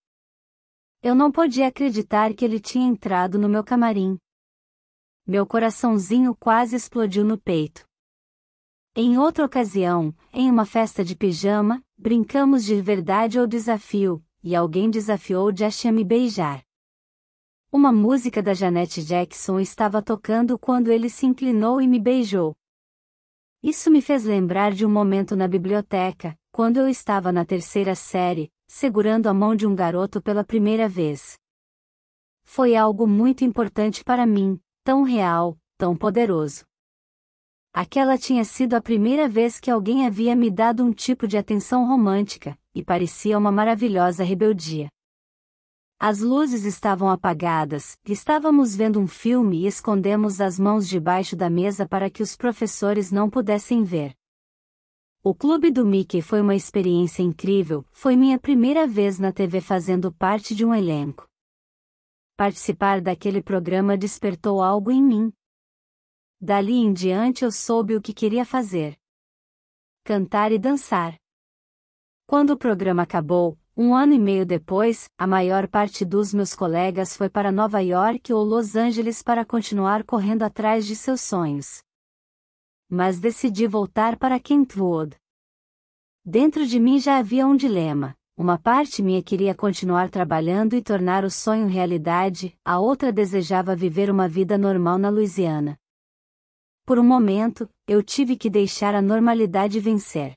Eu não podia acreditar que ele tinha entrado no meu camarim. Meu coraçãozinho quase explodiu no peito. Em outra ocasião, em uma festa de pijama, brincamos de verdade ou desafio, e alguém desafiou Justin a me beijar. Uma música da Janet Jackson estava tocando quando ele se inclinou e me beijou. Isso me fez lembrar de um momento na biblioteca, quando eu estava na terceira série, segurando a mão de um garoto pela primeira vez. Foi algo muito importante para mim, tão real, tão poderoso. Aquela tinha sido a primeira vez que alguém havia me dado um tipo de atenção romântica, e parecia uma maravilhosa rebeldia. As luzes estavam apagadas, estávamos vendo um filme e escondemos as mãos debaixo da mesa para que os professores não pudessem ver. O Clube do Mickey foi uma experiência incrível, foi minha primeira vez na TV fazendo parte de um elenco. Participar daquele programa despertou algo em mim. Dali em diante eu soube o que queria fazer: cantar e dançar. Quando o programa acabou, 1 ano e meio depois, a maior parte dos meus colegas foi para Nova York ou Los Angeles para continuar correndo atrás de seus sonhos. Mas decidi voltar para Kentwood. Dentro de mim já havia um dilema: uma parte minha queria continuar trabalhando e tornar o sonho realidade, a outra desejava viver uma vida normal na Louisiana. Por um momento, eu tive que deixar a normalidade vencer.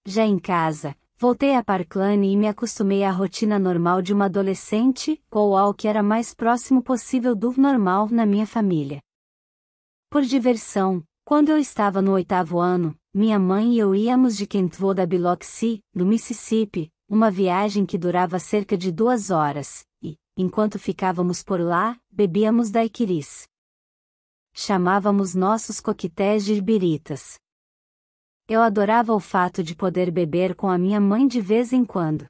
Já em casa, voltei a Parkland e me acostumei à rotina normal de uma adolescente, ou ao que era mais próximo possível do normal na minha família. Por diversão, quando eu estava no 8º ano, minha mãe e eu íamos de Kentwood a Biloxi, no Mississippi, uma viagem que durava cerca de 2 horas, e, enquanto ficávamos por lá, bebíamos daiquiris. Chamávamos nossos coquetéis de ibiritas. Eu adorava o fato de poder beber com a minha mãe de vez em quando.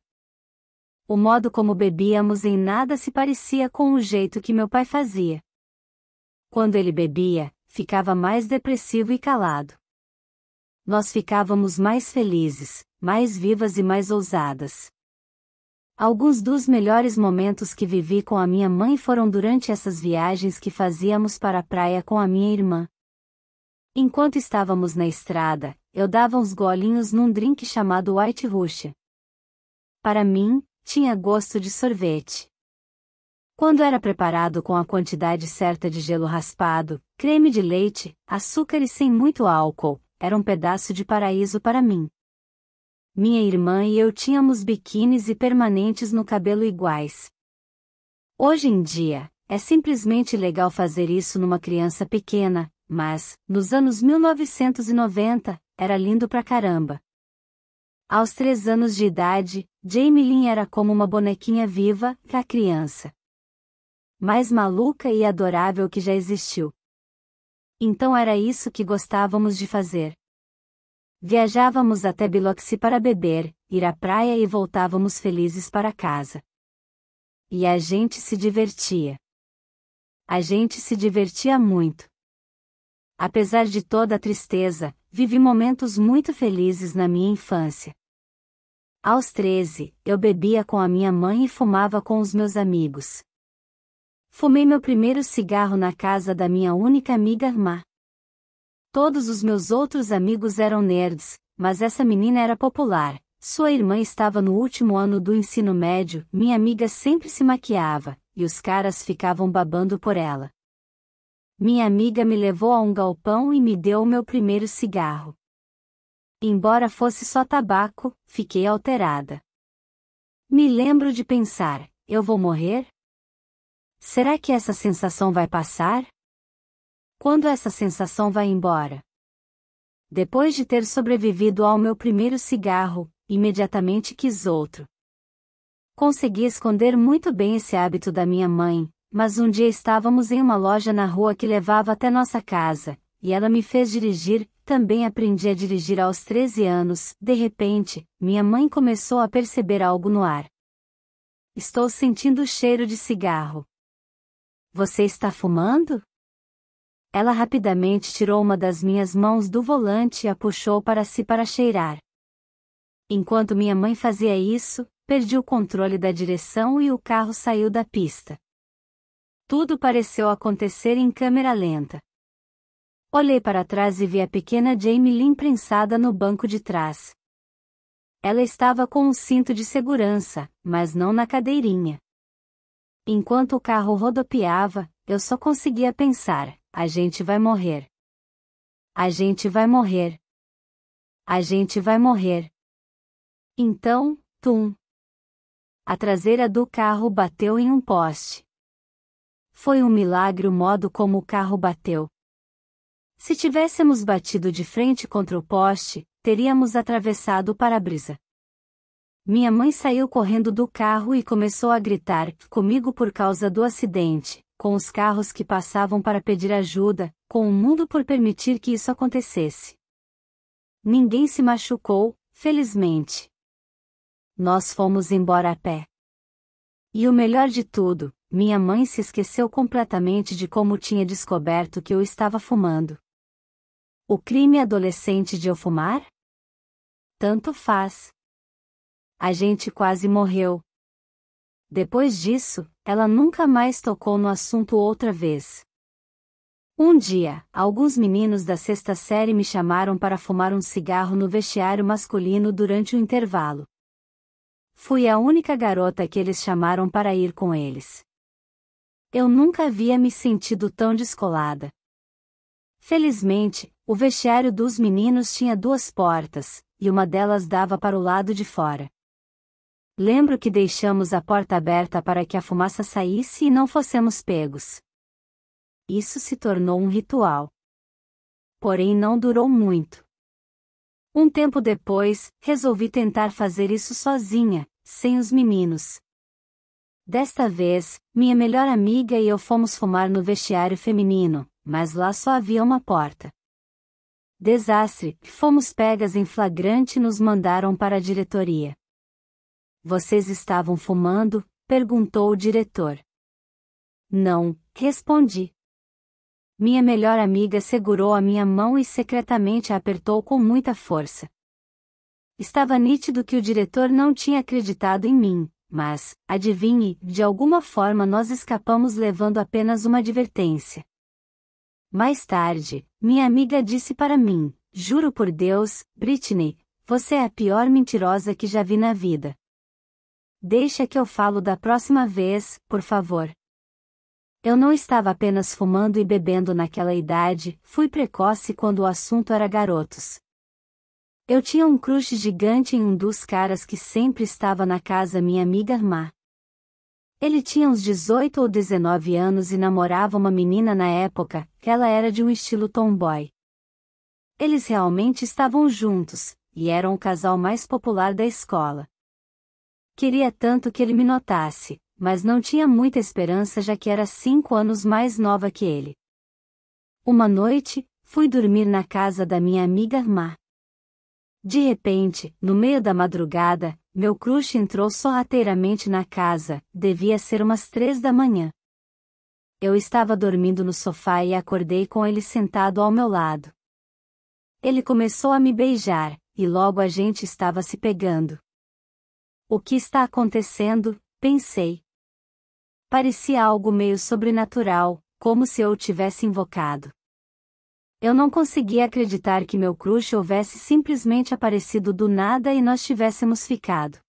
O modo como bebíamos em nada se parecia com o jeito que meu pai fazia. Quando ele bebia, ficava mais depressivo e calado. Nós ficávamos mais felizes, mais vivas e mais ousadas. Alguns dos melhores momentos que vivi com a minha mãe foram durante essas viagens que fazíamos para a praia com a minha irmã. Enquanto estávamos na estrada, eu dava uns golinhos num drink chamado White Russian. Para mim, tinha gosto de sorvete. Quando era preparado com a quantidade certa de gelo raspado, creme de leite, açúcar e sem muito álcool, era um pedaço de paraíso para mim. Minha irmã e eu tínhamos biquínis e permanentes no cabelo iguais. Hoje em dia, é simplesmente legal fazer isso numa criança pequena, mas, nos anos 1990, era lindo pra caramba. Aos 3 anos de idade, Jamie Lynn era como uma bonequinha viva, a criança mais maluca e adorável que já existiu. Então era isso que gostávamos de fazer. Viajávamos até Biloxi para beber, ir à praia e voltávamos felizes para casa. E a gente se divertia. A gente se divertia muito. Apesar de toda a tristeza, vivi momentos muito felizes na minha infância. Aos 13, eu bebia com a minha mãe e fumava com os meus amigos. Fumei meu primeiro cigarro na casa da minha única amiga irmã. Todos os meus outros amigos eram nerds, mas essa menina era popular. Sua irmã estava no último ano do ensino médio, minha amiga sempre se maquiava, e os caras ficavam babando por ela. Minha amiga me levou a um galpão e me deu o meu primeiro cigarro. Embora fosse só tabaco, fiquei alterada. Me lembro de pensar: eu vou morrer? Será que essa sensação vai passar? Quando essa sensação vai embora? Depois de ter sobrevivido ao meu primeiro cigarro, imediatamente quis outro. Consegui esconder muito bem esse hábito da minha mãe, mas um dia estávamos em uma loja na rua que levava até nossa casa, e ela me fez dirigir. Também aprendi a dirigir aos 13 anos. De repente, minha mãe começou a perceber algo no ar. Estou sentindo o cheiro de cigarro. Você está fumando? Ela rapidamente tirou uma das minhas mãos do volante e a puxou para si para cheirar. Enquanto minha mãe fazia isso, perdi o controle da direção e o carro saiu da pista. Tudo pareceu acontecer em câmera lenta. Olhei para trás e vi a pequena Jamie Lynn prensada no banco de trás. Ela estava com um cinto de segurança, mas não na cadeirinha. Enquanto o carro rodopiava, eu só conseguia pensar: a gente vai morrer. A gente vai morrer. A gente vai morrer. Então, tum! A traseira do carro bateu em um poste. Foi um milagre o modo como o carro bateu. Se tivéssemos batido de frente contra o poste, teríamos atravessado o para-brisa. Minha mãe saiu correndo do carro e começou a gritar comigo por causa do acidente, com os carros que passavam para pedir ajuda, com o mundo por permitir que isso acontecesse. Ninguém se machucou, felizmente. Nós fomos embora a pé. E o melhor de tudo, minha mãe se esqueceu completamente de como tinha descoberto que eu estava fumando. O crime adolescente de eu fumar? Tanto faz. A gente quase morreu. Depois disso, ela nunca mais tocou no assunto outra vez. Um dia, alguns meninos da sexta série me chamaram para fumar um cigarro no vestiário masculino durante o intervalo. Fui a única garota que eles chamaram para ir com eles. Eu nunca havia me sentido tão descolada. Felizmente, o vestiário dos meninos tinha 2 portas, e uma delas dava para o lado de fora. Lembro que deixamos a porta aberta para que a fumaça saísse e não fossemos pegos. Isso se tornou um ritual. Porém não durou muito. Um tempo depois, resolvi tentar fazer isso sozinha, sem os meninos. Desta vez, minha melhor amiga e eu fomos fumar no vestiário feminino, mas lá só havia uma porta. Desastre, fomos pegas em flagrante e nos mandaram para a diretoria. Vocês estavam fumando? Perguntou o diretor. Não, respondi. Minha melhor amiga segurou a minha mão e secretamente a apertou com muita força. Estava nítido que o diretor não tinha acreditado em mim, mas, adivinhe, de alguma forma nós escapamos levando apenas uma advertência. Mais tarde, minha amiga disse para mim, juro por Deus, Britney, você é a pior mentirosa que já vi na vida. Deixa que eu falo da próxima vez, por favor. Eu não estava apenas fumando e bebendo naquela idade, fui precoce quando o assunto era garotos. Eu tinha um crush gigante em um dos caras que sempre estava na casa minha amiga Má. Ele tinha uns 18 ou 19 anos e namorava uma menina na época, que ela era de um estilo tomboy. Eles realmente estavam juntos, e eram o casal mais popular da escola. Queria tanto que ele me notasse, mas não tinha muita esperança já que era 5 anos mais nova que ele. Uma noite, fui dormir na casa da minha amiga Má. De repente, no meio da madrugada, meu crush entrou sorrateiramente na casa, devia ser umas 3 da manhã. Eu estava dormindo no sofá e acordei com ele sentado ao meu lado. Ele começou a me beijar, e logo a gente estava se pegando. O que está acontecendo? Pensei. Parecia algo meio sobrenatural, como se eu o tivesse invocado. Eu não conseguia acreditar que meu crush houvesse simplesmente aparecido do nada e nós tivéssemos ficado.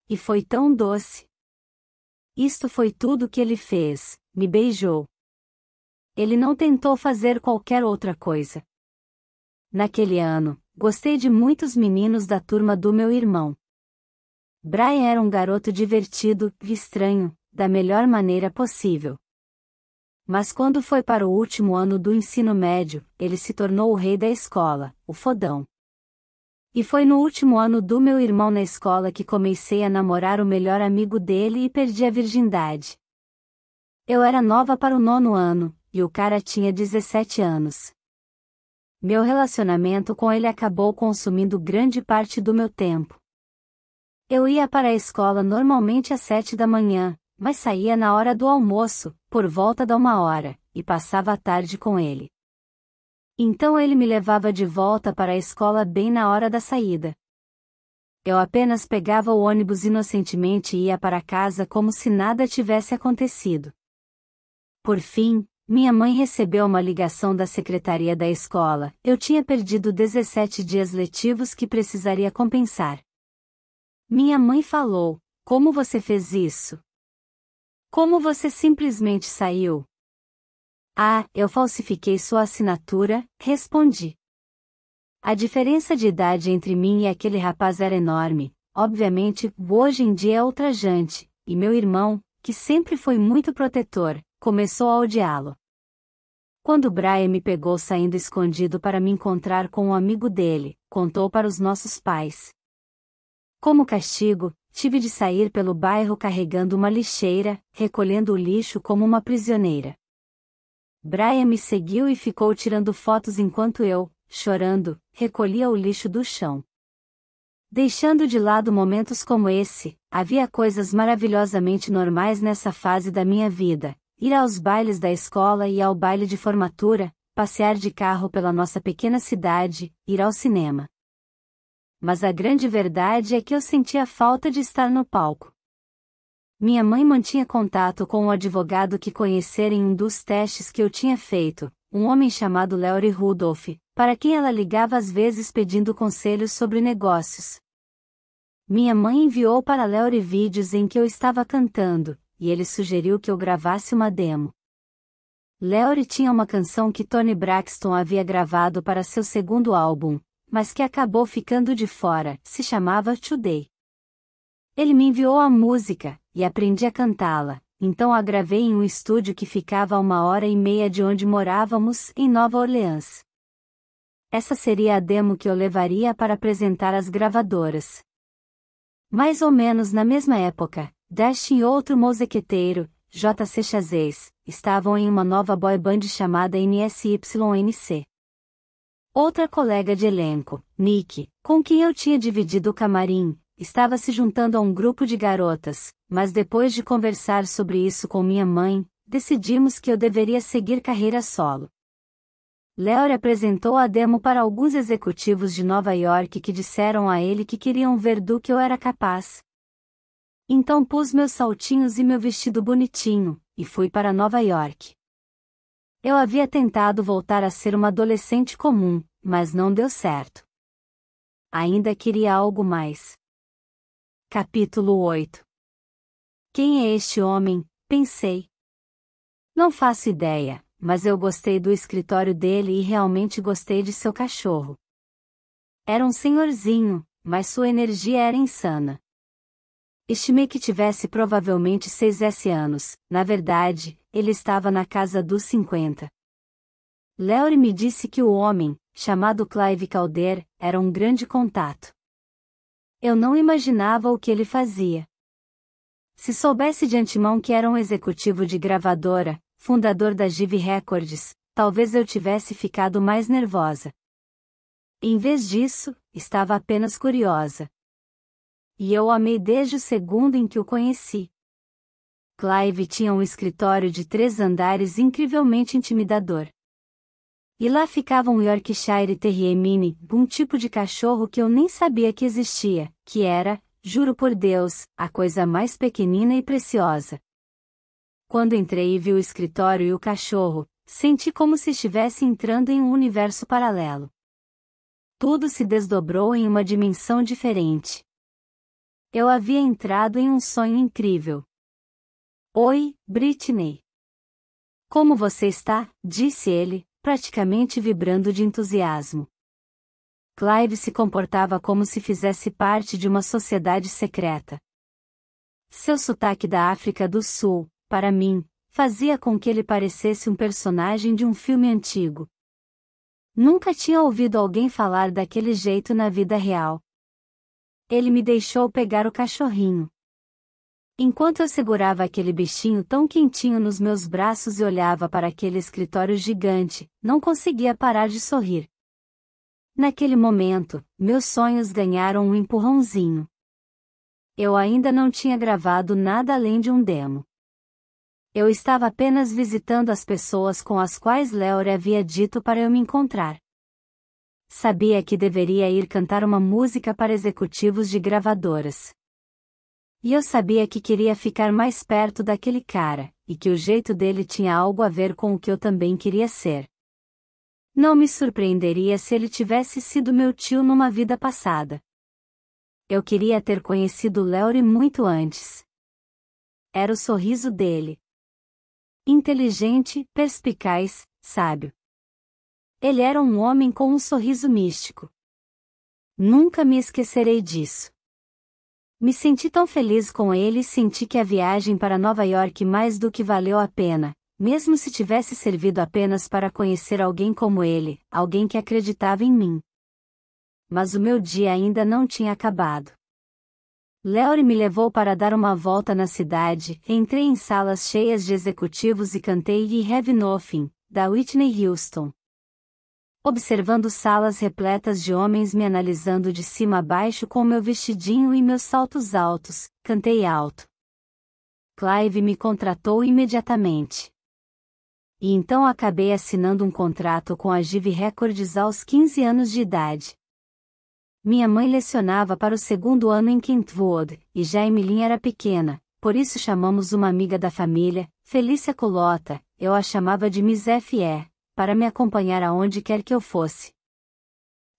E foi tão doce. Isto foi tudo que ele fez, me beijou. Ele não tentou fazer qualquer outra coisa. Naquele ano, gostei de muitos meninos da turma do meu irmão. Brian era um garoto divertido e estranho, da melhor maneira possível. Mas quando foi para o último ano do ensino médio, ele se tornou o rei da escola, o fodão. E foi no último ano do meu irmão na escola que comecei a namorar o melhor amigo dele e perdi a virgindade. Eu era nova para o 9º ano, e o cara tinha 17 anos. Meu relacionamento com ele acabou consumindo grande parte do meu tempo. Eu ia para a escola normalmente às 7 da manhã, mas saía na hora do almoço, por volta da 1h, e passava a tarde com ele. Então ele me levava de volta para a escola bem na hora da saída. Eu apenas pegava o ônibus inocentemente e ia para casa como se nada tivesse acontecido. Por fim, minha mãe recebeu uma ligação da secretaria da escola. Eu tinha perdido 17 dias letivos que precisaria compensar. Minha mãe falou: "Como você fez isso? Como você simplesmente saiu?" Ah, eu falsifiquei sua assinatura, respondi. A diferença de idade entre mim e aquele rapaz era enorme, obviamente, hoje em dia é ultrajante, e meu irmão, que sempre foi muito protetor, começou a odiá-lo. Quando Brian me pegou saindo escondido para me encontrar com um amigo dele, contou para os nossos pais. Como castigo, tive de sair pelo bairro carregando uma lixeira, recolhendo o lixo como uma prisioneira. Brian me seguiu e ficou tirando fotos enquanto eu, chorando, recolhia o lixo do chão. Deixando de lado momentos como esse, havia coisas maravilhosamente normais nessa fase da minha vida: ir aos bailes da escola e ao baile de formatura, passear de carro pela nossa pequena cidade, ir ao cinema. Mas a grande verdade é que eu sentia falta de estar no palco. Minha mãe mantinha contato com o advogado que conhecera em um dos testes que eu tinha feito, um homem chamado Larry Rudolph, para quem ela ligava às vezes pedindo conselhos sobre negócios. Minha mãe enviou para Larry vídeos em que eu estava cantando, e ele sugeriu que eu gravasse uma demo. Larry tinha uma canção que Toni Braxton havia gravado para seu segundo álbum, mas que acabou ficando de fora, se chamava Today. Ele me enviou a música, e aprendi a cantá-la, então a gravei em um estúdio que ficava a 1h30 de onde morávamos, em Nova Orleans. Essa seria a demo que eu levaria para apresentar às gravadoras. Mais ou menos na mesma época, Dash e outro mosequeteiro, J.C. Chazes, estavam em uma nova boy band chamada NSYNC. Outra colega de elenco, Nick, com quem eu tinha dividido o camarim, estava se juntando a um grupo de garotas, mas depois de conversar sobre isso com minha mãe, decidimos que eu deveria seguir carreira solo. Larry apresentou a demo para alguns executivos de Nova York que disseram a ele que queriam ver do que eu era capaz. Então pus meus saltinhos e meu vestido bonitinho, e fui para Nova York. Eu havia tentado voltar a ser uma adolescente comum, mas não deu certo. Ainda queria algo mais. Capítulo 8. Quem é este homem? Pensei. Não faço ideia, mas eu gostei do escritório dele e realmente gostei de seu cachorro. Era um senhorzinho, mas sua energia era insana. Estimei que tivesse provavelmente 6 anos, na verdade, ele estava na casa dos 50. Larry me disse que o homem, chamado Clive Calder, era um grande contato. Eu não imaginava o que ele fazia. Se soubesse de antemão que era um executivo de gravadora, fundador da Jive Records, talvez eu tivesse ficado mais nervosa. Em vez disso, estava apenas curiosa. E eu o amei desde o segundo em que o conheci. Clive tinha um escritório de 3 andares incrivelmente intimidador. E lá ficava um Yorkshire Terrier Mini, um tipo de cachorro que eu nem sabia que existia, que era, juro por Deus, a coisa mais pequenina e preciosa. Quando entrei e vi o escritório e o cachorro, senti como se estivesse entrando em um universo paralelo. Tudo se desdobrou em uma dimensão diferente. Eu havia entrado em um sonho incrível. Oi, Britney. Como você está? Disse ele, praticamente vibrando de entusiasmo. Clive se comportava como se fizesse parte de uma sociedade secreta. Seu sotaque da África do Sul, para mim, fazia com que ele parecesse um personagem de um filme antigo. Nunca tinha ouvido alguém falar daquele jeito na vida real. Ele me deixou pegar o cachorrinho. Enquanto eu segurava aquele bichinho tão quentinho nos meus braços e olhava para aquele escritório gigante, não conseguia parar de sorrir. Naquele momento, meus sonhos ganharam um empurrãozinho. Eu ainda não tinha gravado nada além de um demo. Eu estava apenas visitando as pessoas com as quais Larry havia dito para eu me encontrar. Sabia que deveria ir cantar uma música para executivos de gravadoras. E eu sabia que queria ficar mais perto daquele cara, e que o jeito dele tinha algo a ver com o que eu também queria ser. Não me surpreenderia se ele tivesse sido meu tio numa vida passada. Eu queria ter conhecido Larry muito antes. Era o sorriso dele. inteligente, perspicaz, sábio. Ele era um homem com um sorriso místico. Nunca me esquecerei disso. Me senti tão feliz com ele e senti que a viagem para Nova York mais do que valeu a pena, mesmo se tivesse servido apenas para conhecer alguém como ele, alguém que acreditava em mim. Mas o meu dia ainda não tinha acabado. Laurie me levou para dar uma volta na cidade, entrei em salas cheias de executivos e cantei "You Have Nothing", da Whitney Houston. Observando salas repletas de homens me analisando de cima a baixo com meu vestidinho e meus saltos altos, cantei alto. Clive me contratou imediatamente. E então acabei assinando um contrato com a Jive Records aos 15 anos de idade. Minha mãe lecionava para o segundo ano em Kentwood, e já Emmeline era pequena, por isso chamamos uma amiga da família, Felícia Colota, eu a chamava de Miss F.E., para me acompanhar aonde quer que eu fosse.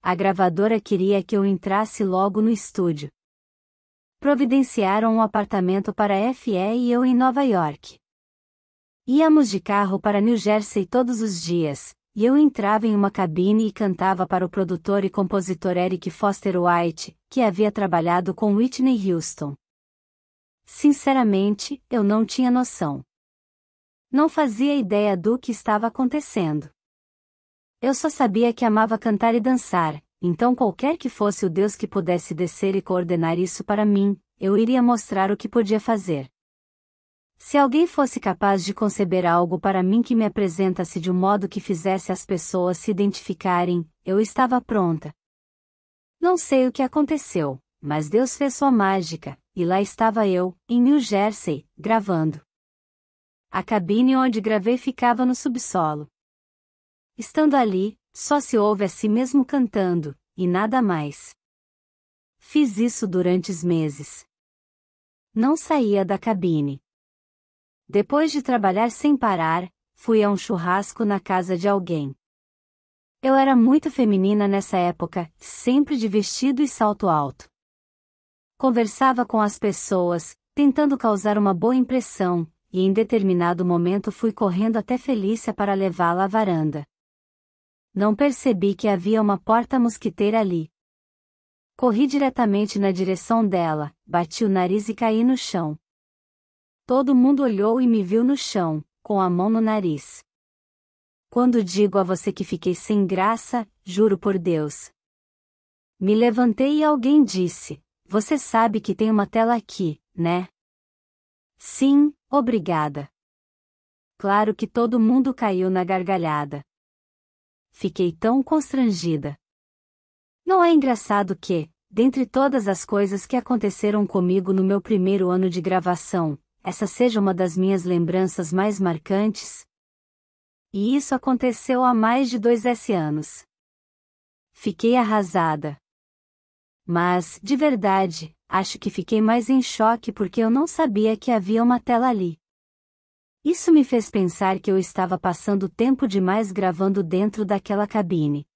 A gravadora queria que eu entrasse logo no estúdio. Providenciaram um apartamento para F.E. e eu em Nova York. Íamos de carro para New Jersey todos os dias, e eu entrava em uma cabine e cantava para o produtor e compositor Eric Foster White, que havia trabalhado com Whitney Houston. Sinceramente, eu não tinha noção. Não fazia ideia do que estava acontecendo. Eu só sabia que amava cantar e dançar, então qualquer que fosse o Deus que pudesse descer e coordenar isso para mim, eu iria mostrar o que podia fazer. Se alguém fosse capaz de conceber algo para mim que me apresentasse de um modo que fizesse as pessoas se identificarem, eu estava pronta. Não sei o que aconteceu, mas Deus fez sua mágica, e lá estava eu, em New Jersey, gravando. A cabine onde gravei ficava no subsolo. Estando ali, só se ouve a si mesmo cantando, e nada mais. Fiz isso durante meses. Não saía da cabine. Depois de trabalhar sem parar, fui a um churrasco na casa de alguém. Eu era muito feminina nessa época, sempre de vestido e salto alto. Conversava com as pessoas, tentando causar uma boa impressão, e em determinado momento fui correndo até Felícia para levá-la à varanda. Não percebi que havia uma porta-mosquiteira ali. Corri diretamente na direção dela, bati o nariz e caí no chão. Todo mundo olhou e me viu no chão, com a mão no nariz. Quando digo a você que fiquei sem graça, juro por Deus. Me levantei e alguém disse: "Você sabe que tem uma tela aqui, né?" Sim, obrigada. Claro que todo mundo caiu na gargalhada. Fiquei tão constrangida. Não é engraçado que, dentre todas as coisas que aconteceram comigo no meu primeiro ano de gravação, essa seja uma das minhas lembranças mais marcantes? E isso aconteceu há mais de 2 anos. Fiquei arrasada. Mas, de verdade, acho que fiquei mais em choque porque eu não sabia que havia uma tela ali. Isso me fez pensar que eu estava passando tempo demais gravando dentro daquela cabine.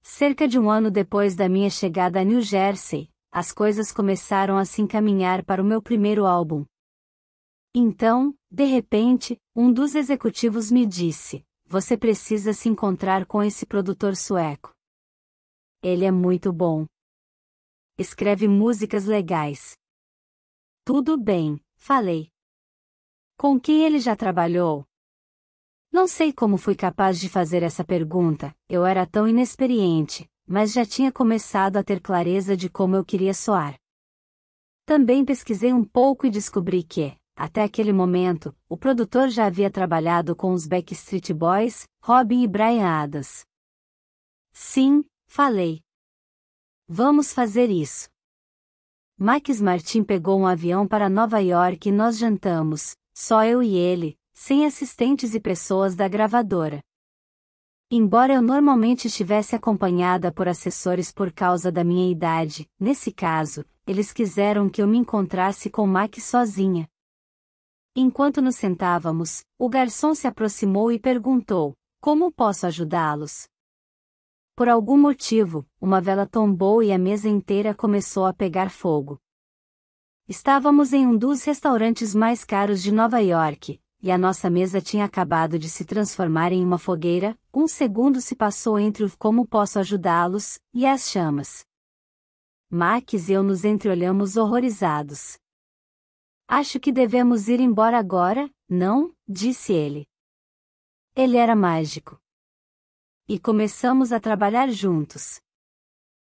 Cerca de um ano depois da minha chegada a New Jersey, as coisas começaram a se encaminhar para o meu primeiro álbum. Então, de repente, um dos executivos me disse: "Você precisa se encontrar com esse produtor sueco. Ele é muito bom. Escreve músicas legais." Tudo bem, falei. Com quem ele já trabalhou? Não sei como fui capaz de fazer essa pergunta, eu era tão inexperiente, mas já tinha começado a ter clareza de como eu queria soar. Também pesquisei um pouco e descobri que, até aquele momento, o produtor já havia trabalhado com os Backstreet Boys, Robin e Bryan Adams. Sim, falei. Vamos fazer isso. Max Martin pegou um avião para Nova York e nós jantamos, só eu e ele, sem assistentes e pessoas da gravadora. Embora eu normalmente estivesse acompanhada por assessores por causa da minha idade, nesse caso, eles quiseram que eu me encontrasse com Max sozinha. Enquanto nos sentávamos, o garçom se aproximou e perguntou: "Como posso ajudá-los?" Por algum motivo, uma vela tombou e a mesa inteira começou a pegar fogo. Estávamos em um dos restaurantes mais caros de Nova York, e a nossa mesa tinha acabado de se transformar em uma fogueira. Um segundo se passou entre o "como posso ajudá-los" e as chamas. Max e eu nos entreolhamos horrorizados. "Acho que devemos ir embora agora, não?", disse ele. Ele era mágico. E começamos a trabalhar juntos.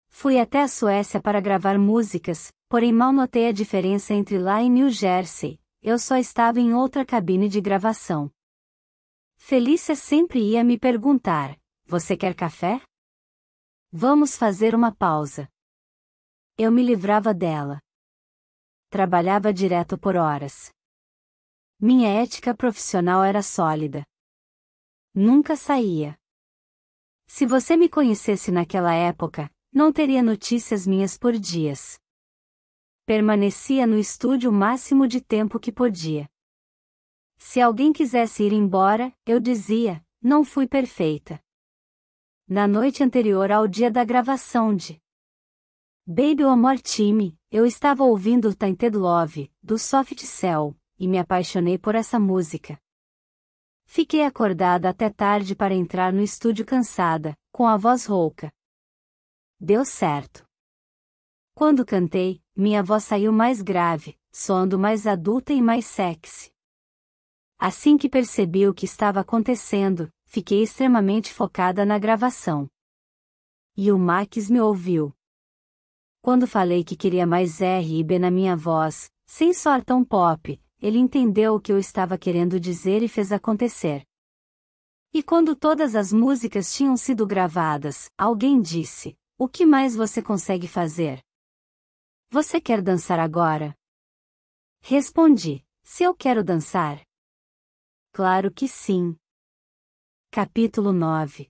Fui até a Suécia para gravar músicas, porém mal notei a diferença entre lá e New Jersey. Eu só estava em outra cabine de gravação. Felícia sempre ia me perguntar: "Você quer café? Vamos fazer uma pausa." Eu me livrava dela. Trabalhava direto por horas. Minha ética profissional era sólida. Nunca saía. Se você me conhecesse naquela época, não teria notícias minhas por dias. Permanecia no estúdio o máximo de tempo que podia. Se alguém quisesse ir embora, eu dizia: "Não fui perfeita." Na noite anterior ao dia da gravação de Baby One More Time, eu estava ouvindo Tainted Love, do Soft Cell, e me apaixonei por essa música. Fiquei acordada até tarde para entrar no estúdio cansada, com a voz rouca. Deu certo. Quando cantei, minha voz saiu mais grave, soando mais adulta e mais sexy. Assim que percebi o que estava acontecendo, fiquei extremamente focada na gravação. E o Max me ouviu. Quando falei que queria mais R e B na minha voz, sem soar tão pop, ele entendeu o que eu estava querendo dizer e fez acontecer. E quando todas as músicas tinham sido gravadas, alguém disse: "O que mais você consegue fazer? Você quer dançar agora?" Respondi: "Se eu quero dançar?" Claro que sim. Capítulo 9.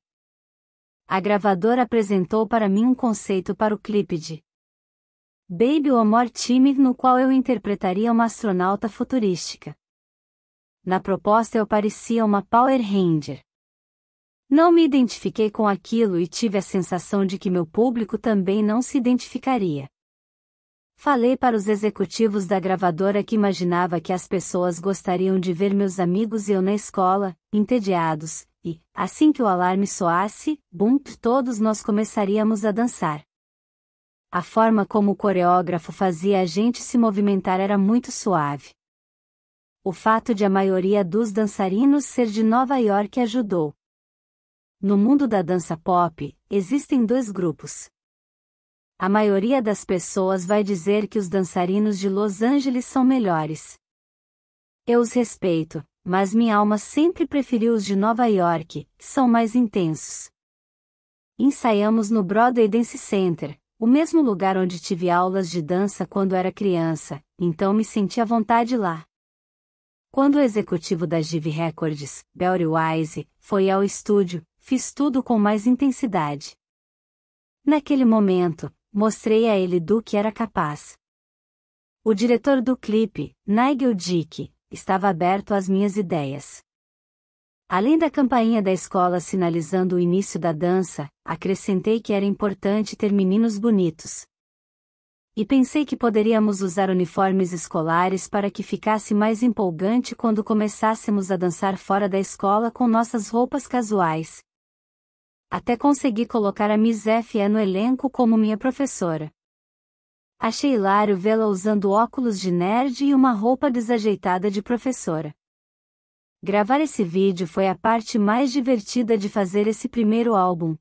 A gravadora apresentou para mim um conceito para o clipe de Baby One More Time, no qual eu interpretaria uma astronauta futurística. Na proposta eu parecia uma Power Ranger. Não me identifiquei com aquilo e tive a sensação de que meu público também não se identificaria. Falei para os executivos da gravadora que imaginava que as pessoas gostariam de ver meus amigos e eu na escola, entediados, e, assim que o alarme soasse, bum, todos nós começaríamos a dançar. A forma como o coreógrafo fazia a gente se movimentar era muito suave. O fato de a maioria dos dançarinos ser de Nova York ajudou. No mundo da dança pop, existem dois grupos. A maioria das pessoas vai dizer que os dançarinos de Los Angeles são melhores. Eu os respeito, mas minha alma sempre preferiu os de Nova York, que são mais intensos. Ensaiamos no Broadway Dance Center, o mesmo lugar onde tive aulas de dança quando era criança, então me senti à vontade lá. Quando o executivo da Jive Records, Barry Wise, foi ao estúdio, fiz tudo com mais intensidade. Naquele momento, mostrei a ele do que era capaz. O diretor do clipe, Nigel Dick, estava aberto às minhas ideias. Além da campainha da escola sinalizando o início da dança, acrescentei que era importante ter meninos bonitos. E pensei que poderíamos usar uniformes escolares para que ficasse mais empolgante quando começássemos a dançar fora da escola com nossas roupas casuais. Até consegui colocar a Miss F.E. no elenco como minha professora. Achei hilário vê-la usando óculos de nerd e uma roupa desajeitada de professora. Gravar esse vídeo foi a parte mais divertida de fazer esse primeiro álbum.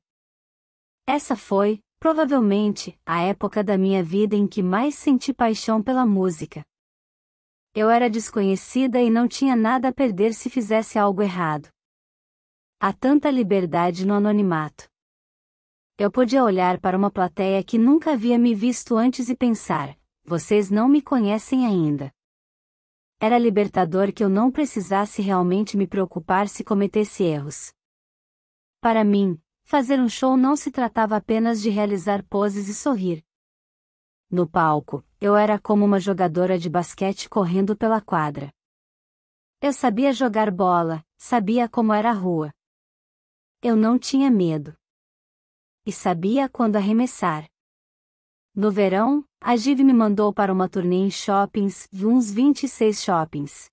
Essa foi, provavelmente, a época da minha vida em que mais senti paixão pela música. Eu era desconhecida e não tinha nada a perder se fizesse algo errado. Há tanta liberdade no anonimato. Eu podia olhar para uma plateia que nunca havia me visto antes e pensar: vocês não me conhecem ainda. Era libertador que eu não precisasse realmente me preocupar se cometesse erros. Para mim, fazer um show não se tratava apenas de realizar poses e sorrir. No palco, eu era como uma jogadora de basquete correndo pela quadra. Eu sabia jogar bola, sabia como era a rua. Eu não tinha medo. E sabia quando arremessar. No verão, a Jive me mandou para uma turnê em shoppings, uns 26 shoppings.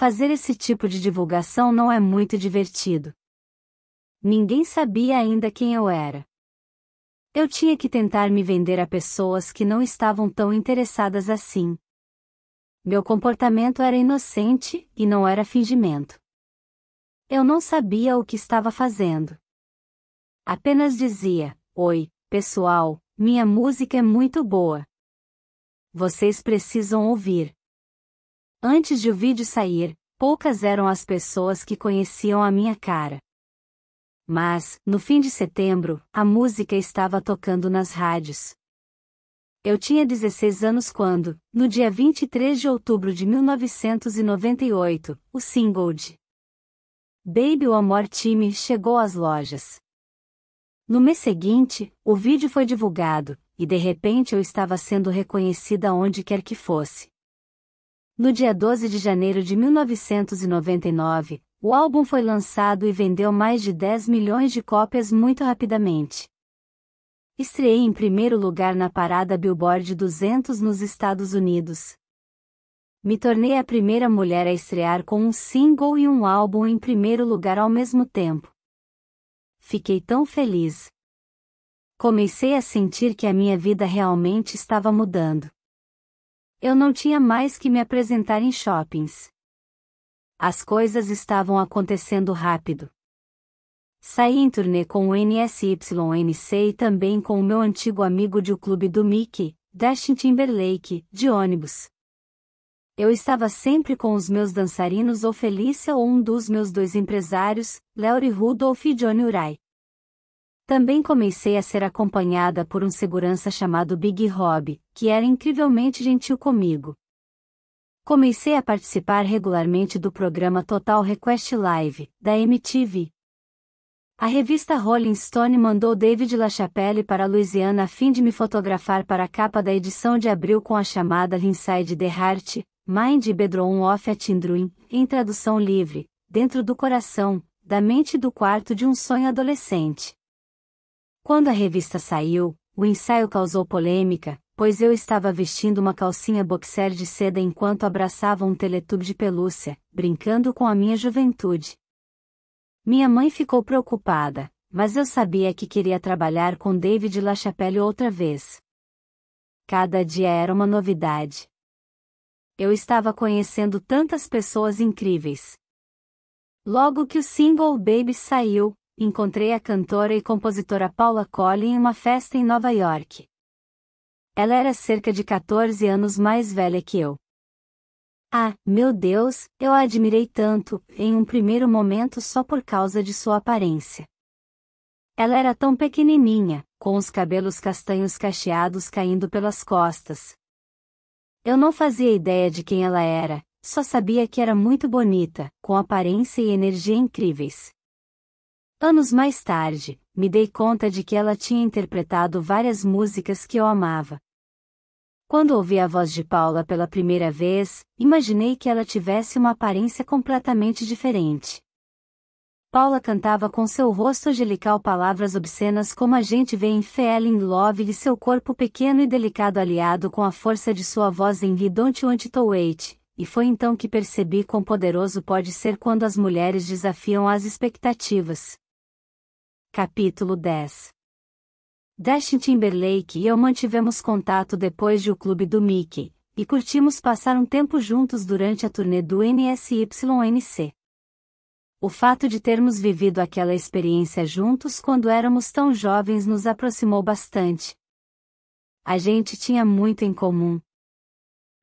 Fazer esse tipo de divulgação não é muito divertido. Ninguém sabia ainda quem eu era. Eu tinha que tentar me vender a pessoas que não estavam tão interessadas assim. Meu comportamento era inocente, e não era fingimento. Eu não sabia o que estava fazendo. Apenas dizia: "Oi, pessoal, minha música é muito boa. Vocês precisam ouvir." Antes de o vídeo sair, poucas eram as pessoas que conheciam a minha cara. Mas, no fim de setembro, a música estava tocando nas rádios. Eu tinha 16 anos quando, no dia 23 de outubro de 1998, o single de Baby One More Time chegou às lojas. No mês seguinte, o vídeo foi divulgado, e de repente eu estava sendo reconhecida onde quer que fosse. No dia 12 de janeiro de 1999, o álbum foi lançado e vendeu mais de 10 milhões de cópias muito rapidamente. Estreei em primeiro lugar na parada Billboard 200 nos Estados Unidos. Me tornei a primeira mulher a estrear com um single e um álbum em primeiro lugar ao mesmo tempo. Fiquei tão feliz. Comecei a sentir que a minha vida realmente estava mudando. Eu não tinha mais que me apresentar em shoppings. As coisas estavam acontecendo rápido. Saí em turnê com o NSYNC e também com o meu antigo amigo de O Clube do Mickey, Justin Timberlake, de ônibus. Eu estava sempre com os meus dançarinos ou Felícia ou um dos meus dois empresários, Larry Rudolph e Johnny Urai. Também comecei a ser acompanhada por um segurança chamado Big Rob, que era incrivelmente gentil comigo. Comecei a participar regularmente do programa Total Request Live, da MTV. A revista Rolling Stone mandou David LaChapelle para Louisiana a fim de me fotografar para a capa da edição de abril com a chamada Inside the Heart, Mind e Bedroom of a Teen Dream, em tradução livre, dentro do coração, da mente e do quarto de um sonho adolescente. Quando a revista saiu, o ensaio causou polêmica, pois eu estava vestindo uma calcinha boxer de seda enquanto abraçava um Teletubby de pelúcia, brincando com a minha juventude. Minha mãe ficou preocupada, mas eu sabia que queria trabalhar com David LaChapelle outra vez. Cada dia era uma novidade. Eu estava conhecendo tantas pessoas incríveis. Logo que o single Baby saiu, encontrei a cantora e compositora Paula Cole em uma festa em Nova York. Ela era cerca de 14 anos mais velha que eu. Ah, meu Deus, eu a admirei tanto, em um primeiro momento só por causa de sua aparência. Ela era tão pequenininha, com os cabelos castanhos cacheados caindo pelas costas. Eu não fazia ideia de quem ela era, só sabia que era muito bonita, com aparência e energia incríveis. Anos mais tarde, me dei conta de que ela tinha interpretado várias músicas que eu amava. Quando ouvi a voz de Paula pela primeira vez, imaginei que ela tivesse uma aparência completamente diferente. Paula cantava com seu rosto angelical palavras obscenas como a gente vê em Fell in Love e seu corpo pequeno e delicado aliado com a força de sua voz em We Don't Want to Wait, e foi então que percebi quão poderoso pode ser quando as mulheres desafiam as expectativas. Capítulo 10. Justin Timberlake e eu mantivemos contato depois de O Clube do Mickey, e curtimos passar um tempo juntos durante a turnê do NSYNC. O fato de termos vivido aquela experiência juntos quando éramos tão jovens nos aproximou bastante. A gente tinha muito em comum.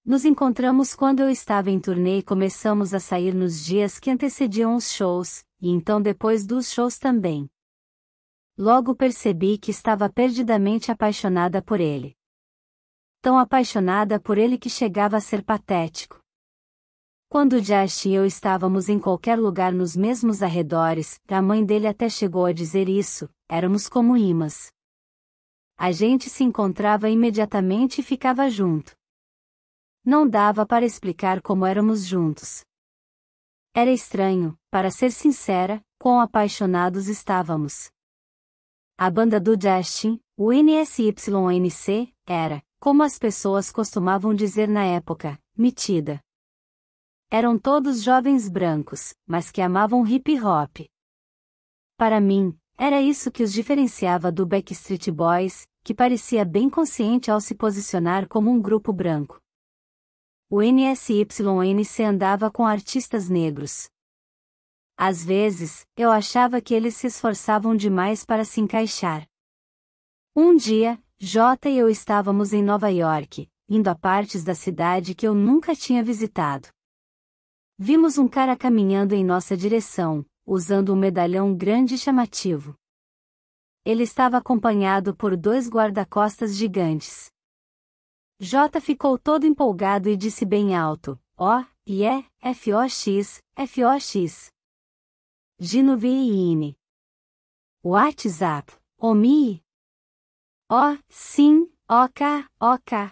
Nos encontramos quando eu estava em turnê e começamos a sair nos dias que antecediam os shows, e então depois dos shows também. Logo percebi que estava perdidamente apaixonada por ele. Tão apaixonada por ele que chegava a ser patético. Quando Justin e eu estávamos em qualquer lugar nos mesmos arredores, a mãe dele até chegou a dizer isso, éramos como imãs. A gente se encontrava imediatamente e ficava junto. Não dava para explicar como éramos juntos. Era estranho, para ser sincera, quão apaixonados estávamos. A banda do Justin, o NSYNC, era, como as pessoas costumavam dizer na época, metida. Eram todos jovens brancos, mas que amavam hip hop. Para mim, era isso que os diferenciava do Backstreet Boys, que parecia bem consciente ao se posicionar como um grupo branco. O NSYNC andava com artistas negros. Às vezes, eu achava que eles se esforçavam demais para se encaixar. Um dia, J e eu estávamos em Nova York, indo a partes da cidade que eu nunca tinha visitado. Vimos um cara caminhando em nossa direção, usando um medalhão grande e chamativo. Ele estava acompanhado por 2 guarda-costas gigantes. J ficou todo empolgado e disse bem alto, ó, e é, FOX, FOX. Ginuviine. WhatsApp, Omi. Ó, sim, OK, OK.